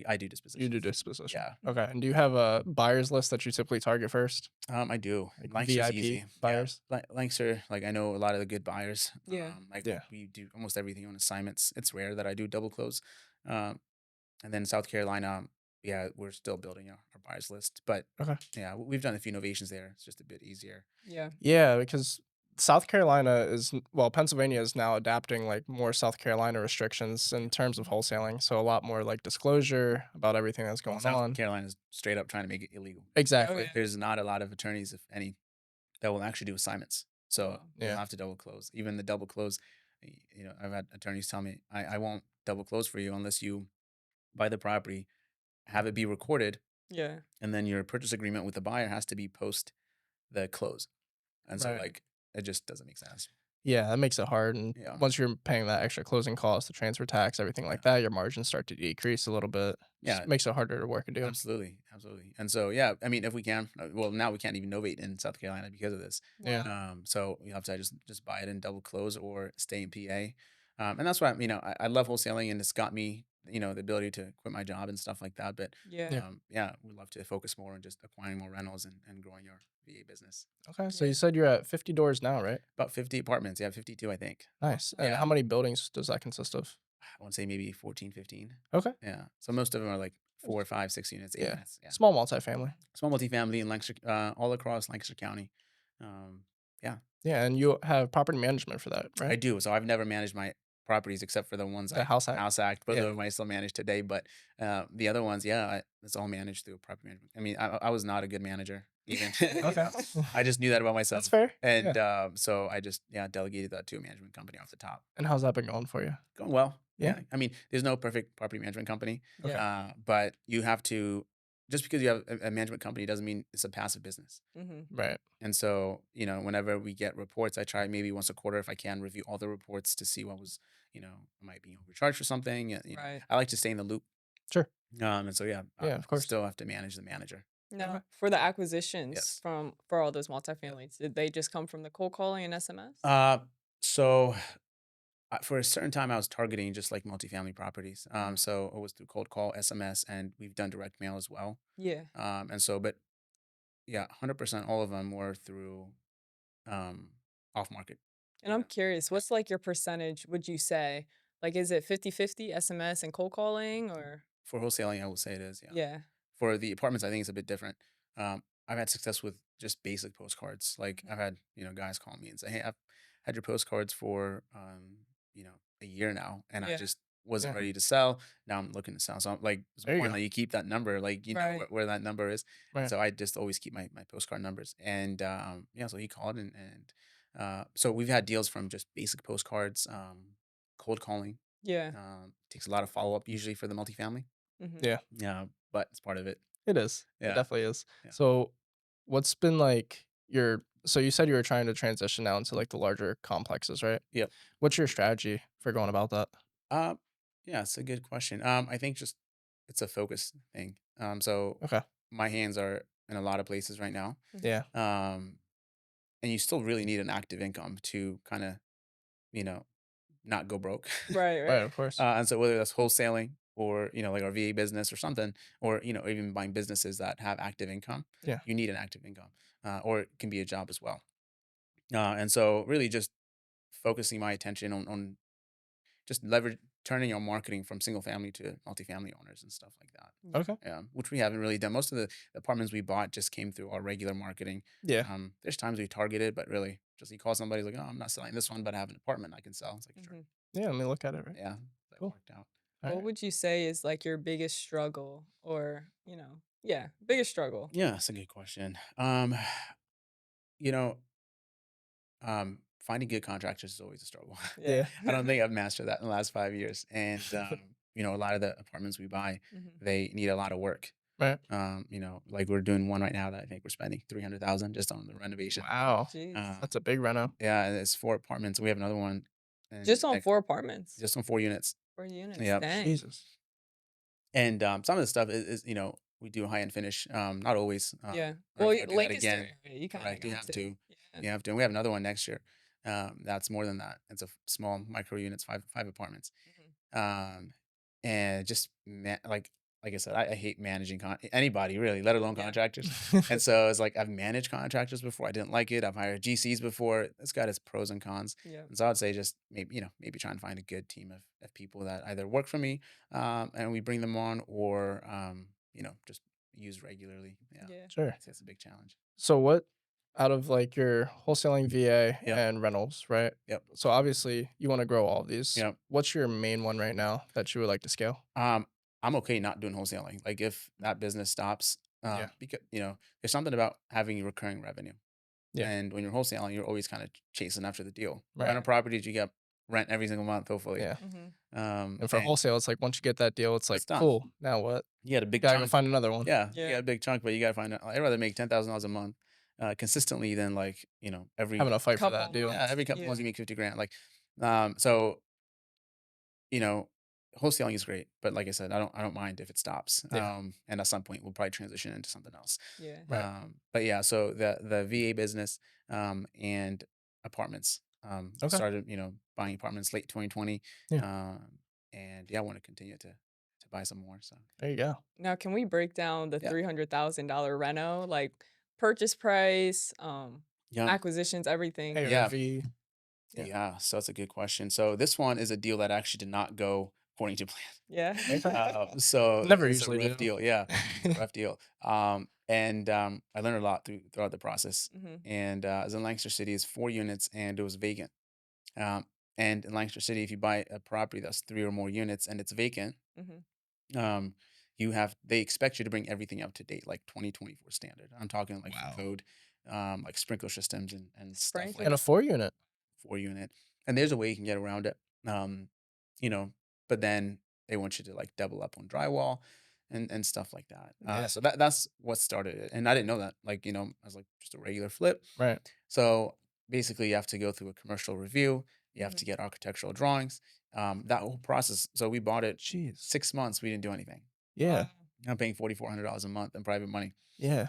[SPEAKER 2] I do dispositions.
[SPEAKER 1] You do dispositions.
[SPEAKER 2] Yeah.
[SPEAKER 1] Okay. And do you have a buyers list that you typically target first?
[SPEAKER 2] I do.
[SPEAKER 1] Like
[SPEAKER 2] Lancaster's
[SPEAKER 1] VIP
[SPEAKER 2] easy.
[SPEAKER 1] buyers?
[SPEAKER 2] Yeah. Lancaster, like I know a lot of the good buyers.
[SPEAKER 3] Yeah.
[SPEAKER 2] Like
[SPEAKER 1] Yeah.
[SPEAKER 2] we do almost everything on assignments. It's rare that I do double close. And then South Carolina, yeah, we're still building our buyers list. But
[SPEAKER 1] Okay.
[SPEAKER 2] yeah, we've done a few innovations there. It's just a bit easier.
[SPEAKER 3] Yeah.
[SPEAKER 1] Yeah, because South Carolina Pennsylvania is now adapting like more South Carolina restrictions in terms of wholesaling. So a lot more like disclosure about everything that's going
[SPEAKER 2] South
[SPEAKER 1] on.
[SPEAKER 2] Carolina is straight up trying to make it illegal.
[SPEAKER 1] Exactly.
[SPEAKER 3] yeah.
[SPEAKER 2] There's not a lot of attorneys, if any, that will actually do assignments. So
[SPEAKER 3] Wow.
[SPEAKER 2] you'll
[SPEAKER 1] Yeah.
[SPEAKER 2] have to double close. Even the double close, I've had attorneys tell me, I won't double close for you unless you buy the property, have it be recorded,
[SPEAKER 3] Yeah.
[SPEAKER 2] and then your purchase agreement with the buyer has to be post the close. And so
[SPEAKER 1] Right.
[SPEAKER 2] like it just doesn't make sense.
[SPEAKER 1] Yeah, that makes it hard, and
[SPEAKER 2] Yeah.
[SPEAKER 1] once you're paying that extra closing cost, the transfer tax, everything
[SPEAKER 2] Yeah.
[SPEAKER 1] like that, your margins start to decrease a little bit.
[SPEAKER 2] Yeah.
[SPEAKER 1] Just makes it harder to work a deal.
[SPEAKER 2] Absolutely, absolutely. And so, yeah, I mean, if we can, well, now we can't even novate in South Carolina because of this.
[SPEAKER 1] Yeah.
[SPEAKER 3] Wow.
[SPEAKER 2] So you have to just buy it and double close or stay in PA. And that's why I love wholesaling, and it's got me, the ability to quit my job and stuff like that. But
[SPEAKER 3] Yeah.
[SPEAKER 1] Yeah.
[SPEAKER 2] yeah, we love to focus more on just acquiring more rentals and growing your VA business.
[SPEAKER 1] Okay, so
[SPEAKER 3] Yeah.
[SPEAKER 1] you said you're at 50 doors now, right?
[SPEAKER 2] About 50 apartments, yeah, 52, I think.
[SPEAKER 1] Nice. And
[SPEAKER 2] Yeah.
[SPEAKER 1] how many buildings does that consist of?
[SPEAKER 2] I want to say maybe 14, 15.
[SPEAKER 1] Okay.
[SPEAKER 2] Yeah. So most of them are like 4, 5, 6 units, 8
[SPEAKER 1] Yeah.
[SPEAKER 2] units. Yeah.
[SPEAKER 1] Small multifamily.
[SPEAKER 2] Small multifamily in Lancaster, all across Lancaster County. Um, yeah,
[SPEAKER 1] Yeah, and you have property management for that,
[SPEAKER 2] I
[SPEAKER 1] right?
[SPEAKER 2] do. So I've never managed my properties except for the ones
[SPEAKER 1] The house act.
[SPEAKER 2] house act, but
[SPEAKER 1] Yeah.
[SPEAKER 2] those I still manage today. But the other ones, yeah, it's all managed through property management. I mean, I was not a good manager even.
[SPEAKER 1] Okay.
[SPEAKER 2] I just knew that about
[SPEAKER 1] That's
[SPEAKER 2] myself,
[SPEAKER 1] fair.
[SPEAKER 2] and
[SPEAKER 1] Yeah.
[SPEAKER 2] so I just delegated that to a management company off the top.
[SPEAKER 1] And how's that been going for you?
[SPEAKER 2] Going well.
[SPEAKER 1] Yeah.
[SPEAKER 2] Yeah. I mean, there's no perfect property management company.
[SPEAKER 1] Okay.
[SPEAKER 3] Yeah.
[SPEAKER 2] But you have to, just because you have a management company doesn't mean it's a passive business.
[SPEAKER 3] Mm-hmm.
[SPEAKER 1] Right.
[SPEAKER 2] And so, whenever we get reports, I try maybe once a quarter if I can review all the reports to see what was, I might be overcharged for something.
[SPEAKER 3] Right.
[SPEAKER 2] I like to stay in the loop.
[SPEAKER 1] Sure.
[SPEAKER 2] And so yeah,
[SPEAKER 1] Yeah, of course.
[SPEAKER 2] still have to manage the manager.
[SPEAKER 3] Now,
[SPEAKER 1] Okay.
[SPEAKER 3] for the acquisitions
[SPEAKER 2] Yes.
[SPEAKER 3] for all those multifamilies, did they just come from the cold calling and SMS?
[SPEAKER 2] So for a certain time, I was targeting just like multifamily properties.
[SPEAKER 3] Mhm.
[SPEAKER 2] So it was through cold call, SMS, and we've done direct mail as well.
[SPEAKER 3] Yeah.
[SPEAKER 2] And so, but yeah, 100% all of them were through um, off market.
[SPEAKER 3] And I'm curious, what's like your percentage, would you say? Like, is it 50-50 SMS and cold calling or?
[SPEAKER 2] For wholesaling, I will say it is. Yeah.
[SPEAKER 3] Yeah.
[SPEAKER 2] For the apartments, I think it's a bit different. I've had success with just basic postcards. Like I've had, guys call me and say, "Hey, I've had your postcards for, a year now, and I
[SPEAKER 3] Yeah.
[SPEAKER 2] just wasn't
[SPEAKER 1] Yeah.
[SPEAKER 2] ready to sell. Now I'm looking to sell." So I'm like, it's
[SPEAKER 1] There you
[SPEAKER 2] important
[SPEAKER 1] go.
[SPEAKER 2] that you keep that number, like you know
[SPEAKER 3] Right.
[SPEAKER 2] where that number is.
[SPEAKER 1] Right.
[SPEAKER 2] So I just always keep my postcard numbers, and yeah. So he called, and so we've had deals from just basic postcards, cold calling.
[SPEAKER 3] Yeah.
[SPEAKER 2] Takes a lot of follow up usually for the multifamily.
[SPEAKER 3] Mm-hmm.
[SPEAKER 1] Yeah.
[SPEAKER 2] Yeah, but it's part of it.
[SPEAKER 1] It is. It
[SPEAKER 2] Yeah.
[SPEAKER 1] definitely is.
[SPEAKER 2] Yeah.
[SPEAKER 1] So, what's been like so you said you were trying to transition now into like the larger complexes, right?
[SPEAKER 2] Yep.
[SPEAKER 1] What's your strategy for going about that?
[SPEAKER 2] Uh, yeah, it's a good question. I think just it's a focus thing. So
[SPEAKER 1] Okay.
[SPEAKER 2] my hands are in a lot of places right now.
[SPEAKER 1] Yeah.
[SPEAKER 2] And you still really need an active income to kind of, you know, not go broke.
[SPEAKER 3] Right,
[SPEAKER 1] Right,
[SPEAKER 3] right.
[SPEAKER 1] of course.
[SPEAKER 2] And so whether that's wholesaling or, like our VA business or something, or, even buying businesses that have active income,
[SPEAKER 1] Yeah.
[SPEAKER 2] you need an active income, or it can be a job as well. And so really just focusing my attention on just leverage turning your marketing from single family to multifamily owners and stuff like that.
[SPEAKER 3] Yeah.
[SPEAKER 1] Okay.
[SPEAKER 2] Yeah, which we haven't really done. Most of the apartments we bought just came through our regular marketing.
[SPEAKER 1] Yeah.
[SPEAKER 2] There's times we targeted, but really just you call somebody like, oh, I'm not selling this one, but I have an apartment I can sell. It's like, sure.
[SPEAKER 3] Mhm.
[SPEAKER 1] Yeah. Let me look at it. Right.
[SPEAKER 2] Yeah, that
[SPEAKER 1] Cool.
[SPEAKER 2] worked out.
[SPEAKER 1] All
[SPEAKER 3] What
[SPEAKER 1] right.
[SPEAKER 3] would you say is like your biggest struggle or, yeah, biggest struggle?
[SPEAKER 2] Yeah, that's a good question. You know, finding good contractors is always a struggle.
[SPEAKER 3] Yeah.
[SPEAKER 2] I don't think I've mastered that in the last 5 years. And a lot of the apartments we buy,
[SPEAKER 3] Mhm.
[SPEAKER 2] they need a lot of work.
[SPEAKER 1] Right.
[SPEAKER 2] Like we're doing one right now that I think we're spending 300,000 just on the renovation.
[SPEAKER 1] Wow.
[SPEAKER 3] Jeez.
[SPEAKER 1] That's a big reno.
[SPEAKER 2] Yeah, and it's 4 apartments. We have another one
[SPEAKER 3] Just on 4 apartments?
[SPEAKER 2] just on 4 units.
[SPEAKER 3] 4 units,
[SPEAKER 2] Yep.
[SPEAKER 3] dang.
[SPEAKER 1] Jesus.
[SPEAKER 2] And some of the stuff is we do high end finish. Not always.
[SPEAKER 3] Yeah.
[SPEAKER 2] We're
[SPEAKER 3] Well,
[SPEAKER 2] gonna do that
[SPEAKER 3] Lancaster
[SPEAKER 2] again.
[SPEAKER 3] area, you kinda
[SPEAKER 2] Correct. You
[SPEAKER 3] got
[SPEAKER 2] have
[SPEAKER 3] to.
[SPEAKER 2] to.
[SPEAKER 3] Yeah.
[SPEAKER 2] You have to. And we have another one next year. That's more than that. It's a small micro units, five apartments.
[SPEAKER 3] Mhm.
[SPEAKER 2] Um, and just like I said, I hate managing anybody really, let alone
[SPEAKER 3] Yeah.
[SPEAKER 2] contractors. And so it's like I've managed contractors before. I didn't like it. I've hired GCs before. It's got its pros and cons.
[SPEAKER 3] Yeah.
[SPEAKER 2] And so I'd say just maybe try and find a good team of people that either work for me, and we bring them on, or just use regularly. Yeah,
[SPEAKER 3] Yeah.
[SPEAKER 1] Sure.
[SPEAKER 2] I'd say it's a big challenge.
[SPEAKER 1] So what out of like your wholesaling VA
[SPEAKER 2] Yep.
[SPEAKER 1] and rentals, right?
[SPEAKER 2] Yep.
[SPEAKER 1] So obviously you want to grow all of these.
[SPEAKER 2] Yep.
[SPEAKER 1] What's your main one right now that you would like to scale?
[SPEAKER 2] I'm okay not doing wholesaling. Like if that business stops,
[SPEAKER 1] Yeah.
[SPEAKER 2] because there's something about having recurring revenue.
[SPEAKER 1] Yeah.
[SPEAKER 2] And when you're wholesaling, you're always kind of chasing after the deal.
[SPEAKER 1] Right.
[SPEAKER 2] Rental properties, you get rent every single month, hopefully.
[SPEAKER 1] Yeah.
[SPEAKER 3] Mhm.
[SPEAKER 1] And for wholesale, it's like once you get that deal, it's like
[SPEAKER 2] It's done.
[SPEAKER 1] cool. Now what?
[SPEAKER 2] You got a big
[SPEAKER 1] Gotta go
[SPEAKER 2] chunk.
[SPEAKER 1] find another one.
[SPEAKER 2] Yeah, you
[SPEAKER 3] Yeah.
[SPEAKER 2] got a big chunk, but you got to find. I'd rather make $10,000 a month consistently, then like
[SPEAKER 1] Having
[SPEAKER 2] every
[SPEAKER 1] a fight for
[SPEAKER 3] Couple
[SPEAKER 1] that deal.
[SPEAKER 2] yeah, every couple
[SPEAKER 3] Yeah.
[SPEAKER 2] months you make 50 grand. Like, so you know, wholesaling is great, but like I said, I don't mind if it stops.
[SPEAKER 1] Yeah.
[SPEAKER 2] And at some point we'll probably transition into something else.
[SPEAKER 3] Yeah.
[SPEAKER 1] Right.
[SPEAKER 2] But yeah, so the VA business and apartments.
[SPEAKER 1] Okay.
[SPEAKER 2] Started buying apartments late 2020.
[SPEAKER 1] Yeah.
[SPEAKER 2] And yeah, I want to continue to buy some more. So
[SPEAKER 1] There you go.
[SPEAKER 3] Now, can we break down the
[SPEAKER 2] yeah,
[SPEAKER 3] $300,000 reno, like purchase price,
[SPEAKER 2] yeah,
[SPEAKER 3] acquisitions, everything?
[SPEAKER 2] yeah,
[SPEAKER 1] ARV. Yeah.
[SPEAKER 2] yeah. So that's a good question. So this one is a deal that actually did not go according to plan.
[SPEAKER 3] Yeah.
[SPEAKER 1] Okay.
[SPEAKER 2] So
[SPEAKER 1] Never
[SPEAKER 2] it's a
[SPEAKER 1] usually
[SPEAKER 2] rough
[SPEAKER 1] do.
[SPEAKER 2] deal. Yeah, it's a rough deal. And I learned a lot throughout the process.
[SPEAKER 3] Mhm.
[SPEAKER 2] And as in Lancaster City, it's 4 units and it was vacant. Um, and in Lancaster City, if you buy a property that's 3 or more units and it's vacant,
[SPEAKER 3] Mhm.
[SPEAKER 2] um, they expect you to bring everything up to date, like 2024 standard. I'm talking like for
[SPEAKER 1] Wow.
[SPEAKER 2] code, like sprinkler systems and stuff like
[SPEAKER 3] Sprinkler.
[SPEAKER 1] And a 4 unit.
[SPEAKER 2] 4 unit. And there's a way you can get around it. Um, you know, but then they want you to like double up on drywall and stuff like that.
[SPEAKER 1] Yeah.
[SPEAKER 2] So that's what started it. And I didn't know that. Like, I was like just a regular flip.
[SPEAKER 1] Right.
[SPEAKER 2] So basically you have to go through a commercial review. You have to
[SPEAKER 3] Mhm.
[SPEAKER 2] get architectural drawings. That whole process. So we bought it
[SPEAKER 1] Jeez.
[SPEAKER 2] 6 months. We didn't do anything.
[SPEAKER 1] Yeah.
[SPEAKER 3] Wow.
[SPEAKER 2] I'm paying $4,400 a month in private money.
[SPEAKER 1] Yeah.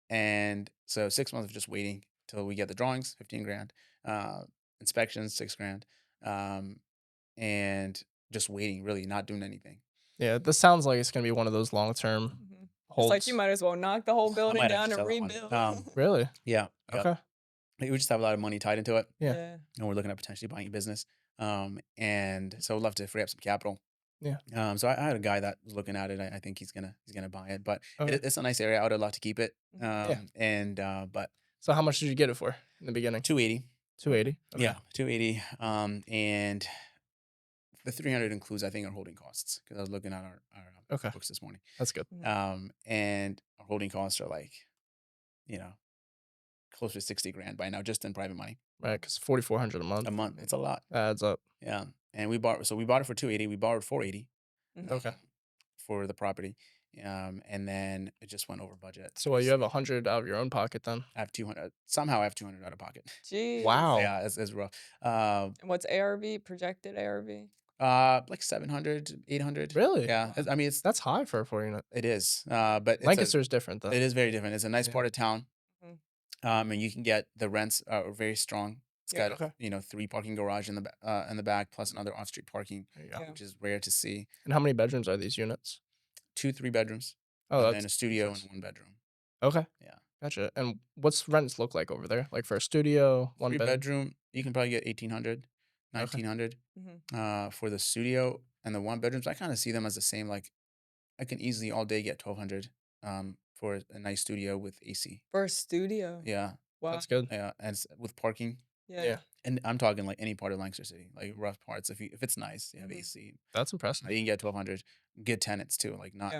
[SPEAKER 2] And so 6 months of just waiting till we get the drawings, 15 grand, uh, inspections, 6 grand, um, and just waiting, really not doing anything.
[SPEAKER 1] Yeah. This sounds like it's gonna be one of those long-term
[SPEAKER 3] Mhm. It's like you
[SPEAKER 1] holds.
[SPEAKER 3] might as well knock the whole
[SPEAKER 2] I
[SPEAKER 3] building
[SPEAKER 2] might
[SPEAKER 3] down
[SPEAKER 2] actually
[SPEAKER 3] and
[SPEAKER 2] sell that one.
[SPEAKER 3] rebuild.
[SPEAKER 1] Really?
[SPEAKER 2] Yeah, yeah.
[SPEAKER 1] Okay.
[SPEAKER 2] We just have a lot of money tied into it,
[SPEAKER 1] Yeah.
[SPEAKER 3] Yeah.
[SPEAKER 2] and we're looking at potentially buying a business. And so I'd love to free up some capital.
[SPEAKER 1] Yeah.
[SPEAKER 2] So I had a guy that was looking at it. I think he's gonna buy it, but
[SPEAKER 1] Okay.
[SPEAKER 2] it's a nice area. I would have loved to keep it.
[SPEAKER 3] Mhm.
[SPEAKER 1] Yeah.
[SPEAKER 2] But
[SPEAKER 1] So how much did you get it for in the beginning?
[SPEAKER 2] 280.
[SPEAKER 1] 280. Okay.
[SPEAKER 2] Yeah, 280. And the 300 includes, I think, our holding costs because I was looking at our
[SPEAKER 1] Okay.
[SPEAKER 2] books this morning.
[SPEAKER 1] That's good.
[SPEAKER 3] Mhm.
[SPEAKER 2] And our holding costs are like, you know, close to 60 grand by now, just in private money
[SPEAKER 1] Right. Because 4,400 a month
[SPEAKER 2] a month. It's a lot.
[SPEAKER 1] adds up.
[SPEAKER 2] Yeah. And we bought it for 280. We borrowed 480
[SPEAKER 3] Mhm.
[SPEAKER 1] Okay.
[SPEAKER 2] for the property. And then it just went over budget.
[SPEAKER 1] So you have 100 out of your own pocket then?
[SPEAKER 2] I have 200. Somehow I have 200 out of pocket.
[SPEAKER 3] Jeez.
[SPEAKER 1] Wow.
[SPEAKER 2] Yeah, it's rough. Uh,
[SPEAKER 3] And what's ARV? Projected ARV?
[SPEAKER 2] like 700, 800.
[SPEAKER 1] Really?
[SPEAKER 2] Yeah. I mean,
[SPEAKER 1] That's high for a 4 unit.
[SPEAKER 2] it is. But
[SPEAKER 1] Lancaster is different though.
[SPEAKER 2] it is very different. It's a nice
[SPEAKER 1] Yeah.
[SPEAKER 2] part of town.
[SPEAKER 3] Mhm.
[SPEAKER 2] And you can get the rents are very strong. It's
[SPEAKER 3] Yeah.
[SPEAKER 2] got
[SPEAKER 1] Okay.
[SPEAKER 2] 3 parking garage in the back plus another off-street parking,
[SPEAKER 1] There you go.
[SPEAKER 3] Yeah.
[SPEAKER 2] which is rare to see.
[SPEAKER 1] And how many bedrooms are these units?
[SPEAKER 2] 2 3 bedrooms,
[SPEAKER 1] Oh,
[SPEAKER 2] and
[SPEAKER 1] that's
[SPEAKER 2] then a studio
[SPEAKER 1] nice.
[SPEAKER 2] and 1 bedroom.
[SPEAKER 1] Okay.
[SPEAKER 2] Yeah,
[SPEAKER 1] Gotcha. And what's rents look like over there? Like for a studio, one
[SPEAKER 2] three
[SPEAKER 1] bed?
[SPEAKER 2] bedroom you can probably get 1800,
[SPEAKER 1] Okay.
[SPEAKER 2] 1900.
[SPEAKER 3] Mhm.
[SPEAKER 2] For the studio and the 1 bedrooms, I kind of see them as the same. Like I can easily all day get 1200 for a nice studio with AC.
[SPEAKER 3] For a studio.
[SPEAKER 2] Yeah,
[SPEAKER 3] Wow.
[SPEAKER 1] That's good.
[SPEAKER 2] yeah, and with parking.
[SPEAKER 3] Yeah.
[SPEAKER 1] Yeah.
[SPEAKER 2] And I'm talking like any part of Lancaster City, like rough parts. If it's nice, you have
[SPEAKER 3] Mhm.
[SPEAKER 2] AC.
[SPEAKER 1] That's impressive.
[SPEAKER 2] You can get 1200. Good tenants too, like not.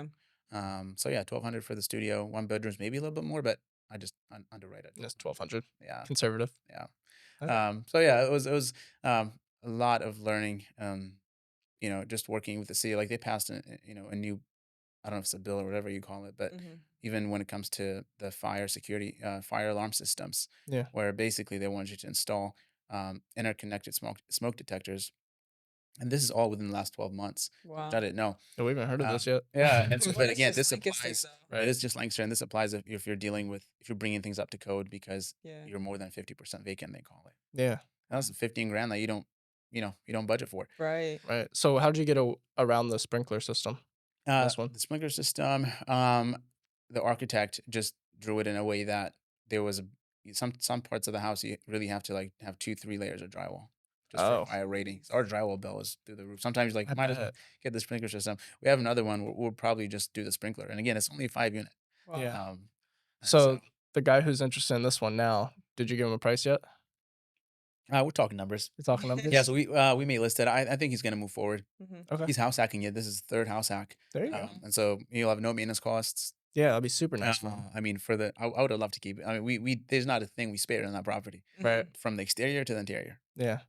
[SPEAKER 3] Yeah.
[SPEAKER 2] So yeah, 1200 for the studio. 1 bedrooms, maybe a little bit more, but I just underwrite it.
[SPEAKER 1] That's 1,200.
[SPEAKER 2] Yeah,
[SPEAKER 1] Conservative.
[SPEAKER 2] yeah.
[SPEAKER 1] Okay.
[SPEAKER 2] So yeah, it was a lot of learning. Just working with the city. Like they passed a new, I don't know if it's a bill or whatever you call it, but
[SPEAKER 3] Mhm.
[SPEAKER 2] even when it comes to the fire security, fire alarm systems,
[SPEAKER 1] Yeah.
[SPEAKER 2] where basically they want you to install interconnected smoke detectors, and this is all within the last 12 months, which I
[SPEAKER 3] Wow.
[SPEAKER 2] didn't know.
[SPEAKER 1] Oh, we haven't heard of this yet.
[SPEAKER 2] Yeah, and so,
[SPEAKER 3] Well,
[SPEAKER 2] but
[SPEAKER 3] that's
[SPEAKER 2] again,
[SPEAKER 3] just
[SPEAKER 2] this
[SPEAKER 3] Lancaster,
[SPEAKER 2] applies.
[SPEAKER 3] though.
[SPEAKER 2] It
[SPEAKER 1] Right.
[SPEAKER 2] is just Lancaster, and this applies if you're bringing things up to code because
[SPEAKER 3] Yeah.
[SPEAKER 2] you're more than 50% vacant. They call it.
[SPEAKER 1] Yeah.
[SPEAKER 2] That's 15 grand that you don't budget for.
[SPEAKER 3] Right.
[SPEAKER 1] Right. So how did you get around the sprinkler system? This one.
[SPEAKER 2] The sprinkler system, the architect just drew it in a way that there was some parts of the house you really have to like have 2 3 layers of drywall just for
[SPEAKER 1] Oh,
[SPEAKER 2] fire ratings. Our drywall bill is through the roof. Sometimes like
[SPEAKER 1] I
[SPEAKER 2] might as well
[SPEAKER 1] bet.
[SPEAKER 2] get the sprinkler system. We have another one. We'll probably just do the sprinkler. And again, it's only a 5 unit.
[SPEAKER 3] Wow.
[SPEAKER 1] Yeah.
[SPEAKER 2] Um, and
[SPEAKER 1] So the guy who's interested in this one now, did you give him a price yet?
[SPEAKER 2] we're talking numbers.
[SPEAKER 1] You talking numbers?
[SPEAKER 2] Yeah, so we may list it. I think he's gonna move forward.
[SPEAKER 3] Mhm.
[SPEAKER 1] Okay.
[SPEAKER 2] He's house hacking it. This is the third house hack.
[SPEAKER 1] There you go.
[SPEAKER 2] And so you'll have no maintenance costs.
[SPEAKER 1] Yeah, that'd be super nice for him.
[SPEAKER 2] I mean, I would have loved to keep it. I mean, we there's not a thing we spared on that property
[SPEAKER 1] Right.
[SPEAKER 2] from the exterior to the interior.
[SPEAKER 1] Yeah.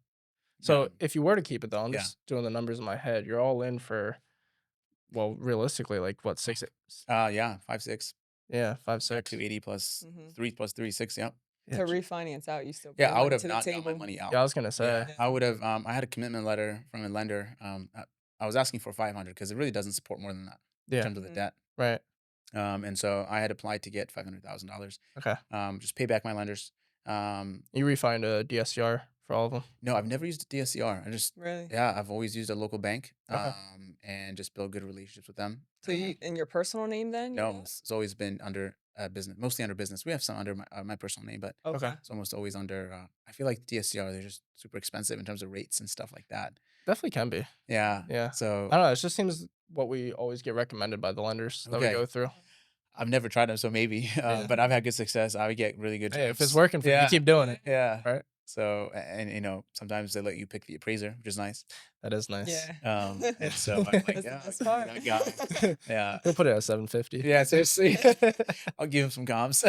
[SPEAKER 1] So
[SPEAKER 2] Um,
[SPEAKER 1] if you were to keep it though, I'm
[SPEAKER 2] Yeah.
[SPEAKER 1] just doing the numbers in my head. You're all in for, well, realistically, like what, 6?
[SPEAKER 2] Yeah, 5 6.
[SPEAKER 1] Yeah, 5,
[SPEAKER 2] Yeah,
[SPEAKER 1] 6.
[SPEAKER 2] 280 plus
[SPEAKER 3] Mhm.
[SPEAKER 2] 3 plus 3, 6. Yep.
[SPEAKER 3] To
[SPEAKER 1] Yeah.
[SPEAKER 3] refinance out, you still
[SPEAKER 2] Yeah,
[SPEAKER 3] bring
[SPEAKER 2] I would
[SPEAKER 3] money
[SPEAKER 2] have
[SPEAKER 3] to the
[SPEAKER 2] not got my
[SPEAKER 3] table.
[SPEAKER 2] money
[SPEAKER 1] Yeah,
[SPEAKER 2] out.
[SPEAKER 1] I was gonna
[SPEAKER 2] Yeah,
[SPEAKER 1] say.
[SPEAKER 2] I would have. I had a commitment letter from a lender. I was asking for 500 because it really doesn't support more than that in
[SPEAKER 1] Yeah.
[SPEAKER 2] terms of the
[SPEAKER 3] Mhm.
[SPEAKER 2] debt.
[SPEAKER 1] Right.
[SPEAKER 2] And so I had applied to get $500,000.
[SPEAKER 1] Okay.
[SPEAKER 2] Just pay back my lenders. Um,
[SPEAKER 1] You refined a DSCR for all of them?
[SPEAKER 2] no, I've never used a DSCR.
[SPEAKER 3] Really?
[SPEAKER 2] Yeah, I've always used a local bank.
[SPEAKER 1] Okay.
[SPEAKER 2] And just build good relationships with them.
[SPEAKER 3] So you in your personal name then? You
[SPEAKER 2] No,
[SPEAKER 3] got?
[SPEAKER 2] it's always been under business, mostly under business. We have some under my personal name, but
[SPEAKER 1] Okay.
[SPEAKER 3] Okay.
[SPEAKER 2] it's almost always under. I feel like DSCR, they're just super expensive in terms of rates and stuff like that.
[SPEAKER 1] Definitely can be.
[SPEAKER 2] Yeah.
[SPEAKER 1] Yeah.
[SPEAKER 2] So
[SPEAKER 1] I don't know, it just seems what we always get recommended by the lenders that we
[SPEAKER 2] okay,
[SPEAKER 1] go through.
[SPEAKER 2] I've never tried them, so maybe.
[SPEAKER 1] Yeah.
[SPEAKER 2] But I've had good success. I would get really good
[SPEAKER 1] Hey, if it's
[SPEAKER 2] terms.
[SPEAKER 1] working for you,
[SPEAKER 2] Yeah.
[SPEAKER 1] keep doing it,
[SPEAKER 2] Yeah.
[SPEAKER 1] right?
[SPEAKER 2] So and sometimes they let you pick the appraiser, which is nice.
[SPEAKER 1] That is nice.
[SPEAKER 3] Yeah.
[SPEAKER 2] And so I'm like,
[SPEAKER 3] That's the
[SPEAKER 2] yeah,
[SPEAKER 3] best part.
[SPEAKER 2] that guy. Yeah.
[SPEAKER 1] He'll put it at 750.
[SPEAKER 2] Yeah, seriously. I'll give him some comms.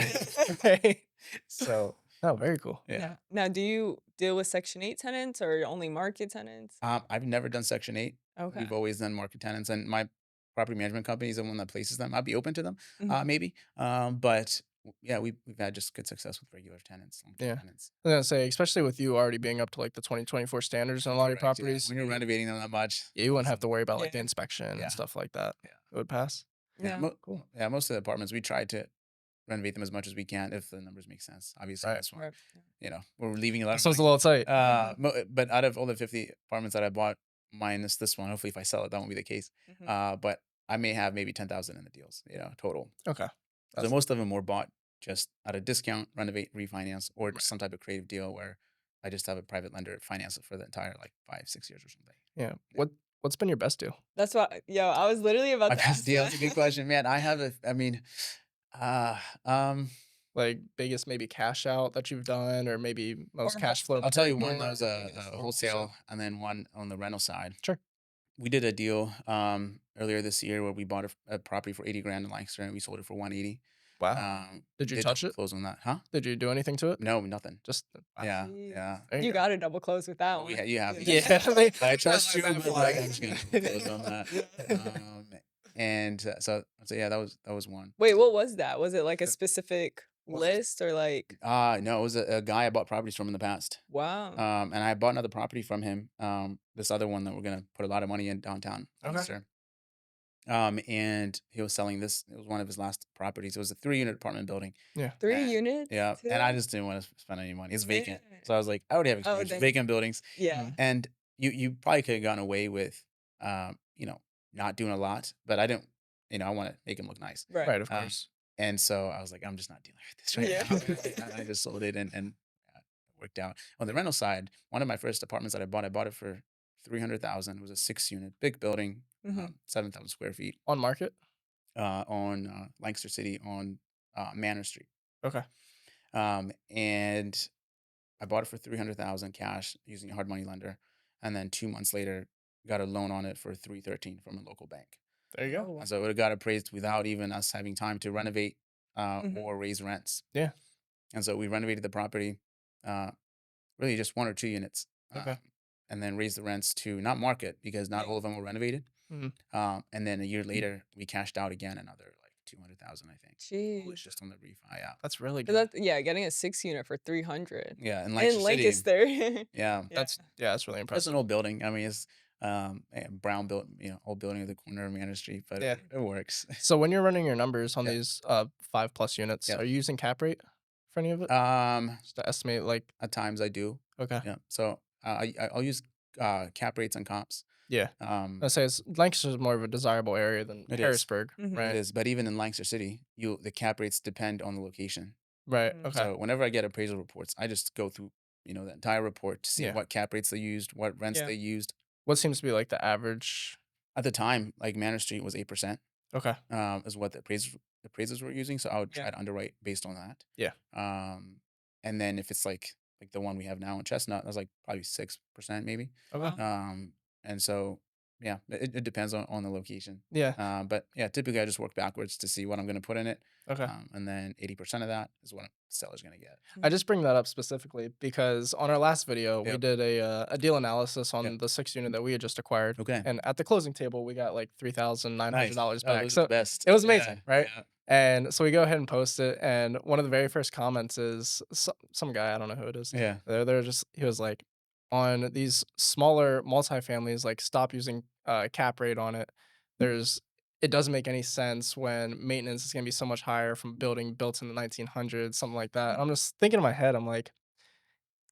[SPEAKER 1] Right.
[SPEAKER 2] So
[SPEAKER 1] Oh, very cool.
[SPEAKER 2] yeah.
[SPEAKER 3] Now, do you deal with Section 8 tenants or only market tenants?
[SPEAKER 2] I've never done Section 8.
[SPEAKER 3] Okay.
[SPEAKER 2] We've always done market tenants, and my property management company is the one that places them. I'd be open to them,
[SPEAKER 3] Mhm.
[SPEAKER 2] maybe. But yeah, we've had just good success with regular tenants, long-term
[SPEAKER 1] Yeah.
[SPEAKER 2] tenants.
[SPEAKER 1] I was gonna say, especially with you already being up to like the 2024 standards in a lot of your
[SPEAKER 2] Correct, yeah.
[SPEAKER 1] properties,
[SPEAKER 2] When you're renovating them that much,
[SPEAKER 1] yeah, you wouldn't have
[SPEAKER 2] awesome.
[SPEAKER 1] to worry about like the
[SPEAKER 3] Yeah.
[SPEAKER 1] inspection
[SPEAKER 2] Yeah.
[SPEAKER 1] and stuff like that.
[SPEAKER 2] Yeah.
[SPEAKER 1] It would pass.
[SPEAKER 2] Yeah,
[SPEAKER 3] Yeah.
[SPEAKER 1] Cool.
[SPEAKER 2] yeah. Most of the apartments we try to renovate them as much as we can if the numbers make sense. Obviously,
[SPEAKER 1] Right.
[SPEAKER 2] that's why
[SPEAKER 3] Right.
[SPEAKER 2] we're leaving a lot
[SPEAKER 1] This
[SPEAKER 2] of
[SPEAKER 1] one's a
[SPEAKER 2] money.
[SPEAKER 1] little tight.
[SPEAKER 2] But out of all the 50 apartments that I bought, minus this one, hopefully if I sell it, that won't be the case.
[SPEAKER 3] Mhm.
[SPEAKER 2] But I may have maybe 10,000 in the deals, total.
[SPEAKER 1] Okay.
[SPEAKER 2] So
[SPEAKER 1] That's-
[SPEAKER 2] most of them were bought just at a discount, renovate, refinance, or
[SPEAKER 1] Right.
[SPEAKER 2] some type of creative deal where I just have a private lender finance it for the entire like 5-6 years or something.
[SPEAKER 1] Yeah. What's been your best deal?
[SPEAKER 3] That's why, yo, I was literally about
[SPEAKER 2] My
[SPEAKER 3] to
[SPEAKER 2] best
[SPEAKER 3] ask
[SPEAKER 2] deal.
[SPEAKER 3] that.
[SPEAKER 2] That's a good question, man.
[SPEAKER 1] Like biggest maybe cash out that you've done, or maybe most
[SPEAKER 3] Or
[SPEAKER 1] cash flow.
[SPEAKER 2] I'll tell you
[SPEAKER 1] per
[SPEAKER 2] one
[SPEAKER 1] unit?
[SPEAKER 2] that was a
[SPEAKER 3] Biggest
[SPEAKER 2] wholesale, and then one on the rental side.
[SPEAKER 1] Sure.
[SPEAKER 2] We did a deal earlier this year where we bought a property for 80 grand in Lancaster, and we sold it for 180.
[SPEAKER 1] Wow. Did you touch
[SPEAKER 2] double
[SPEAKER 1] it?
[SPEAKER 2] close on that? Huh?
[SPEAKER 1] Did you do anything to it?
[SPEAKER 2] No, nothing.
[SPEAKER 1] Just wow.
[SPEAKER 2] Yeah,
[SPEAKER 3] Jeez.
[SPEAKER 2] yeah.
[SPEAKER 1] There
[SPEAKER 3] You
[SPEAKER 1] go.
[SPEAKER 3] got to double close with that one.
[SPEAKER 2] You have.
[SPEAKER 1] Yeah.
[SPEAKER 2] I trust you,
[SPEAKER 1] That
[SPEAKER 2] but
[SPEAKER 1] fly.
[SPEAKER 2] I'm just gonna close on that. And so yeah, that was one.
[SPEAKER 3] Wait, what was that? Was it like a
[SPEAKER 2] So-
[SPEAKER 3] specific
[SPEAKER 2] Well,
[SPEAKER 3] list or like,
[SPEAKER 2] No, it was a guy I bought properties from in the past.
[SPEAKER 3] wow.
[SPEAKER 2] And I bought another property from him. This other one that we're gonna put a lot of money in downtown.
[SPEAKER 1] Okay.
[SPEAKER 2] Lancaster. And he was selling this. It was one of his last properties. It was a 3-unit apartment building.
[SPEAKER 1] Yeah.
[SPEAKER 3] 3
[SPEAKER 2] and-
[SPEAKER 3] units?
[SPEAKER 2] Yeah,
[SPEAKER 3] too?
[SPEAKER 2] and I just didn't want to spend any money. It's vacant,
[SPEAKER 3] Yeah.
[SPEAKER 2] so I was like, I already have
[SPEAKER 3] Oh,
[SPEAKER 2] experience with
[SPEAKER 3] dang.
[SPEAKER 2] vacant buildings,
[SPEAKER 3] Yeah.
[SPEAKER 2] and you probably could have gone away with, not doing a lot, but I didn't. I want to make him look nice.
[SPEAKER 3] Right.
[SPEAKER 1] Right. Of
[SPEAKER 2] Um,
[SPEAKER 1] course.
[SPEAKER 2] And so I was like, I'm just not dealing with this right
[SPEAKER 3] Yeah.
[SPEAKER 2] now. And I just sold it and it worked out. On the rental side, one of my first apartments that I bought it for 300,000. It was a 6-unit, big building,
[SPEAKER 3] Mhm.
[SPEAKER 2] 7,000 square feet,
[SPEAKER 1] On market.
[SPEAKER 2] on Lancaster City on Manor Street.
[SPEAKER 1] Okay.
[SPEAKER 2] And I bought it for 300,000 cash using a hard money lender, and then 2 months later, got a loan on it for 313 from a local bank.
[SPEAKER 1] There you go.
[SPEAKER 3] Oh, wow.
[SPEAKER 2] And so it would have got appraised without even us having time to renovate
[SPEAKER 3] Mhm.
[SPEAKER 2] or raise rents.
[SPEAKER 1] Yeah.
[SPEAKER 2] And so we renovated the property, really just 1 or 2 units,
[SPEAKER 1] Okay.
[SPEAKER 2] and then raised the rents to not market because not
[SPEAKER 3] Yeah.
[SPEAKER 2] all of them were renovated.
[SPEAKER 1] Mhm.
[SPEAKER 2] And then a year later, we cashed out again another like 200,000, I think.
[SPEAKER 3] Jeez.
[SPEAKER 2] Just on the refi out.
[SPEAKER 1] That's really
[SPEAKER 3] 'Cause
[SPEAKER 1] good.
[SPEAKER 3] that's, yeah, getting a 6-unit for 300
[SPEAKER 2] Yeah, in
[SPEAKER 3] in
[SPEAKER 2] Lancaster City.
[SPEAKER 3] Lancaster.
[SPEAKER 2] Yeah,
[SPEAKER 3] Yeah.
[SPEAKER 1] That's really
[SPEAKER 2] that's
[SPEAKER 1] impressive.
[SPEAKER 2] an old building. I mean, it's brown built, old building at the corner of Manor Street, but
[SPEAKER 1] Yeah.
[SPEAKER 2] it works.
[SPEAKER 1] So when you're running your numbers on
[SPEAKER 2] Yeah.
[SPEAKER 1] these 5+ units,
[SPEAKER 2] Yeah.
[SPEAKER 1] are you using cap rate for any of it? Just to estimate, like,
[SPEAKER 2] At times I do.
[SPEAKER 1] okay.
[SPEAKER 2] Yeah. So I'll use cap rates and comps.
[SPEAKER 1] Yeah. I say Lancaster is more of a desirable area than
[SPEAKER 2] It is.
[SPEAKER 1] Harrisburg,
[SPEAKER 3] Mhm.
[SPEAKER 1] right?
[SPEAKER 2] It is, but even in Lancaster City, the cap rates depend on the location.
[SPEAKER 1] Right.
[SPEAKER 3] Mm.
[SPEAKER 1] Okay.
[SPEAKER 2] So whenever I get appraisal reports, I just go through the entire report to see
[SPEAKER 1] Yeah.
[SPEAKER 2] what cap rates they used, what rents
[SPEAKER 3] Yeah.
[SPEAKER 2] they used.
[SPEAKER 1] What seems to be like the average?
[SPEAKER 2] At the time, like Manor Street was 8%,
[SPEAKER 1] Okay.
[SPEAKER 2] is what the appraisers were using. So I would try
[SPEAKER 3] Yeah.
[SPEAKER 2] to underwrite based on that.
[SPEAKER 1] Yeah.
[SPEAKER 2] And then if it's like the one we have now in Chestnut, that's like probably 6% maybe.
[SPEAKER 1] Okay.
[SPEAKER 3] Wow.
[SPEAKER 2] And so yeah, it depends on the location.
[SPEAKER 1] Yeah.
[SPEAKER 2] But yeah, typically I just work backwards to see what I'm going to put in it.
[SPEAKER 1] Okay.
[SPEAKER 2] And then 80% of that is what the seller's going to get.
[SPEAKER 1] I just bring that up specifically because on our last video, we
[SPEAKER 2] Yep.
[SPEAKER 1] did a deal analysis on
[SPEAKER 2] Yep.
[SPEAKER 1] the 6-unit that we had just acquired.
[SPEAKER 2] Okay.
[SPEAKER 1] And at the closing table, we got like $3,900
[SPEAKER 2] Oh,
[SPEAKER 1] back.
[SPEAKER 2] those are
[SPEAKER 1] So
[SPEAKER 2] the best.
[SPEAKER 1] it was amazing, right?
[SPEAKER 2] Yeah.
[SPEAKER 1] And so we go ahead and post it, and one of the very first comments is some guy, I don't know who it is.
[SPEAKER 2] Yeah.
[SPEAKER 1] They're just he was like, on these smaller multifamilies, like stop using cap rate on it. There's it doesn't make any sense when maintenance is gonna be so much higher from building built in the 1900s, something like that. And I'm just thinking in my head, I'm like,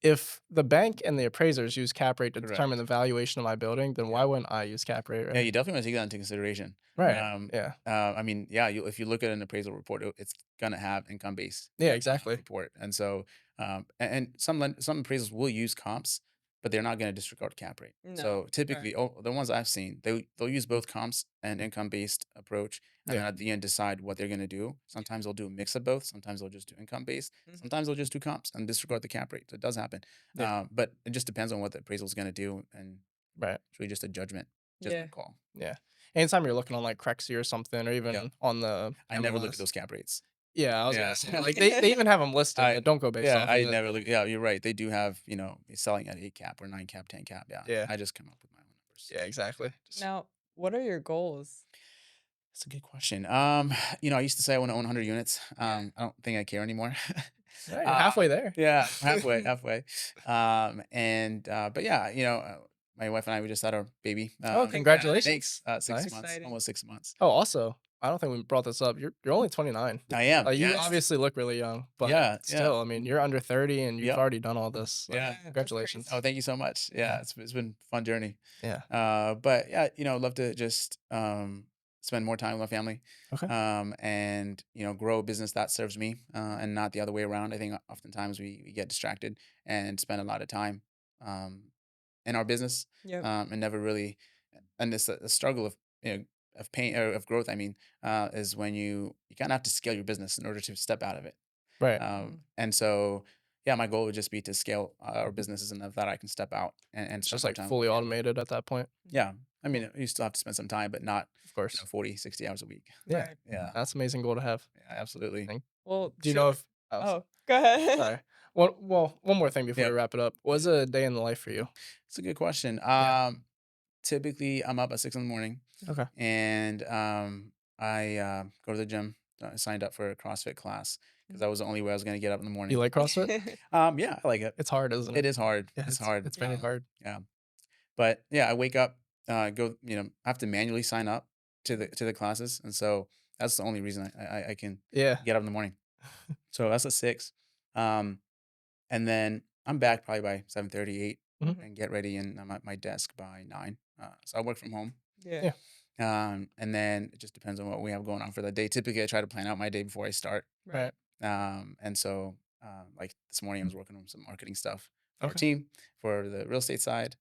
[SPEAKER 1] if the bank and the appraisers use cap rate to determine
[SPEAKER 2] Correct.
[SPEAKER 1] the valuation of my building, then why wouldn't I use cap rate,
[SPEAKER 2] Yeah,
[SPEAKER 1] right?
[SPEAKER 2] you definitely want to take that into consideration.
[SPEAKER 1] Right. Yeah.
[SPEAKER 2] I mean, yeah, if you look at an appraisal report, it's gonna have income based
[SPEAKER 1] Yeah, exactly.
[SPEAKER 2] report, and so and some appraisals will use comps, but they're not gonna disregard cap rate.
[SPEAKER 3] No.
[SPEAKER 2] So typically, the ones I've seen, they'll use both comps and income based approach, and then
[SPEAKER 1] Yeah.
[SPEAKER 2] at the end decide what they're gonna do. Sometimes they'll do a mix of both. Sometimes they'll just do income based. Sometimes they'll just do comps and disregard the cap rate. So it does happen.
[SPEAKER 1] Yeah.
[SPEAKER 2] But it just depends on what the appraisal is gonna do, and
[SPEAKER 1] Right.
[SPEAKER 2] it's really just a judgment
[SPEAKER 3] Yeah.
[SPEAKER 2] call.
[SPEAKER 1] Yeah. Anytime you're looking on like Crexy or something, or even
[SPEAKER 2] Yep.
[SPEAKER 1] on the
[SPEAKER 2] I never look at
[SPEAKER 1] MLS.
[SPEAKER 2] those cap rates.
[SPEAKER 1] Yeah, I was
[SPEAKER 2] Yeah.
[SPEAKER 1] gonna say, like, they even have them listed,
[SPEAKER 2] I
[SPEAKER 1] but don't go based
[SPEAKER 2] yeah,
[SPEAKER 1] off
[SPEAKER 2] I
[SPEAKER 1] of it.
[SPEAKER 2] never look. Yeah, you're right. They do have, selling at 8 cap or 9 cap, 10 cap. Yeah.
[SPEAKER 1] Yeah.
[SPEAKER 2] I just come up with my own numbers.
[SPEAKER 1] Yeah, exactly. Just
[SPEAKER 3] Now, what are your goals?
[SPEAKER 2] That's a good question. I used to say I want to own 100 units. I don't think I care anymore.
[SPEAKER 1] yeah, you're halfway there.
[SPEAKER 2] Yeah, halfway. But yeah, my wife and I, we just had our baby.
[SPEAKER 1] Oh,
[SPEAKER 2] Yeah,
[SPEAKER 1] congratulations.
[SPEAKER 2] thanks. 6
[SPEAKER 1] Nice.
[SPEAKER 2] months,
[SPEAKER 3] Exciting.
[SPEAKER 2] almost 6 months.
[SPEAKER 1] Oh, also, I don't think we brought this up. You're only 29.
[SPEAKER 2] I am.
[SPEAKER 1] You
[SPEAKER 2] Yes.
[SPEAKER 1] obviously look really young, but
[SPEAKER 2] Yeah,
[SPEAKER 1] still, I mean, you're under 30 and you've
[SPEAKER 2] Yep.
[SPEAKER 1] already done all this. Like,
[SPEAKER 2] Yeah.
[SPEAKER 3] That's
[SPEAKER 1] congratulations.
[SPEAKER 2] Oh, thank you so much. Yeah, it's been a fun journey.
[SPEAKER 1] Yeah.
[SPEAKER 2] But yeah, I'd love to just spend more time with my family.
[SPEAKER 1] Okay.
[SPEAKER 2] And grow a business that serves me, and not the other way around. I think oftentimes we get distracted and spend a lot of time in our business,
[SPEAKER 3] Yep.
[SPEAKER 2] and never really. And this the struggle of of pain or of growth. I mean, is when you kind of have to scale your business in order to step out of it.
[SPEAKER 1] Right.
[SPEAKER 2] And so, yeah, my goal would just be to scale our businesses enough that I can step out and
[SPEAKER 1] It's
[SPEAKER 2] spend
[SPEAKER 1] just
[SPEAKER 2] more
[SPEAKER 1] like
[SPEAKER 2] time with
[SPEAKER 1] fully
[SPEAKER 2] my family.
[SPEAKER 1] automated at that point.
[SPEAKER 2] Yeah. I mean, you still have to spend some time, but not,
[SPEAKER 1] Of course.
[SPEAKER 2] 40, 60 hours a week.
[SPEAKER 1] Yeah.
[SPEAKER 3] Right.
[SPEAKER 2] Yeah.
[SPEAKER 1] That's an amazing goal to have.
[SPEAKER 2] Yeah, absolutely.
[SPEAKER 1] Thank-
[SPEAKER 3] Well,
[SPEAKER 1] Do you know if
[SPEAKER 3] Oh, go ahead.
[SPEAKER 1] sorry. One more thing before
[SPEAKER 2] Yep.
[SPEAKER 1] we wrap it up. What's a day in the life for you?
[SPEAKER 2] It's a good question.
[SPEAKER 1] Yeah.
[SPEAKER 2] Typically, I'm up at 6 in the morning,
[SPEAKER 1] Okay.
[SPEAKER 2] and I go to the gym. I signed up for a CrossFit class because that was the only way I was going to get up in the morning.
[SPEAKER 1] You like CrossFit?
[SPEAKER 2] Yeah, I like it.
[SPEAKER 1] It's hard, isn't it?
[SPEAKER 2] It is hard.
[SPEAKER 1] Yeah,
[SPEAKER 2] It's hard.
[SPEAKER 1] It's very hard.
[SPEAKER 2] Yeah, but yeah, I wake up, go. I have to manually sign up to the classes, and so that's the only reason I can
[SPEAKER 1] Yeah.
[SPEAKER 2] get up in the morning. So that's at 6, and then I'm back probably by 7:38,
[SPEAKER 1] Mhm.
[SPEAKER 2] and get ready, and I'm at my desk by 9. So I work from home.
[SPEAKER 3] Yeah.
[SPEAKER 2] And then it just depends on what we have going on for the day. Typically, I try to plan out my day before I start.
[SPEAKER 1] Right.
[SPEAKER 2] And so, like this morning, I was working on some marketing stuff for our
[SPEAKER 1] Okay.
[SPEAKER 2] team for the real estate side.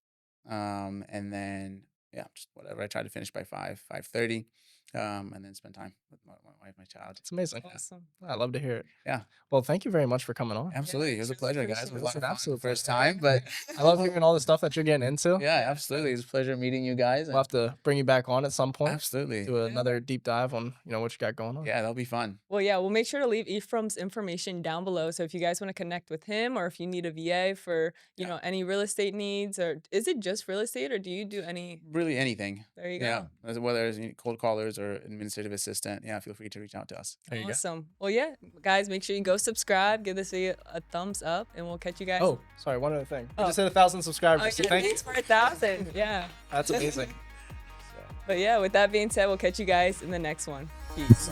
[SPEAKER 2] And then, yeah, just whatever. I try to finish by 5:30, and then spend time with my wife, my child.
[SPEAKER 1] It's amazing.
[SPEAKER 3] Awesome.
[SPEAKER 1] I love to hear it.
[SPEAKER 2] Yeah.
[SPEAKER 1] Well, thank you very much for coming on.
[SPEAKER 2] Absolutely. It was a
[SPEAKER 3] truly
[SPEAKER 2] pleasure, guys. It was a lot
[SPEAKER 1] appreciate it.
[SPEAKER 2] of fun.
[SPEAKER 1] Absolute
[SPEAKER 2] First
[SPEAKER 1] pleasure.
[SPEAKER 2] time, but
[SPEAKER 1] I love hearing all the stuff that you're getting into.
[SPEAKER 2] yeah, absolutely. It was a pleasure meeting you guys.
[SPEAKER 1] We'll have to bring you back on at some point.
[SPEAKER 2] Absolutely.
[SPEAKER 1] Do another deep dive on what you got going on.
[SPEAKER 2] Yeah, that'll be fun.
[SPEAKER 3] Well, yeah, we'll make sure to leave Ephraim's information down below. So if you guys want to connect with him, or if you need a VA for, you know, any real estate needs, or is it just real estate, or do you do any?
[SPEAKER 2] Really anything.
[SPEAKER 3] There you
[SPEAKER 2] Yeah.
[SPEAKER 3] go.
[SPEAKER 2] Whether it's cold callers or administrative assistant, yeah, feel free to reach out to us.
[SPEAKER 1] There you go.
[SPEAKER 3] Awesome. Well, yeah, guys, make sure you go subscribe, give this video a thumbs up, and we'll catch you guys.
[SPEAKER 1] Oh, sorry. One other thing. We
[SPEAKER 3] Oh.
[SPEAKER 1] just hit 1,000 subscribers.
[SPEAKER 3] Oh,
[SPEAKER 1] so
[SPEAKER 3] yeah,
[SPEAKER 1] thank you.
[SPEAKER 3] thanks for 1,000. Yeah.
[SPEAKER 1] That's amazing.
[SPEAKER 3] But yeah, with that being said, we'll catch you guys in the next one. Peace.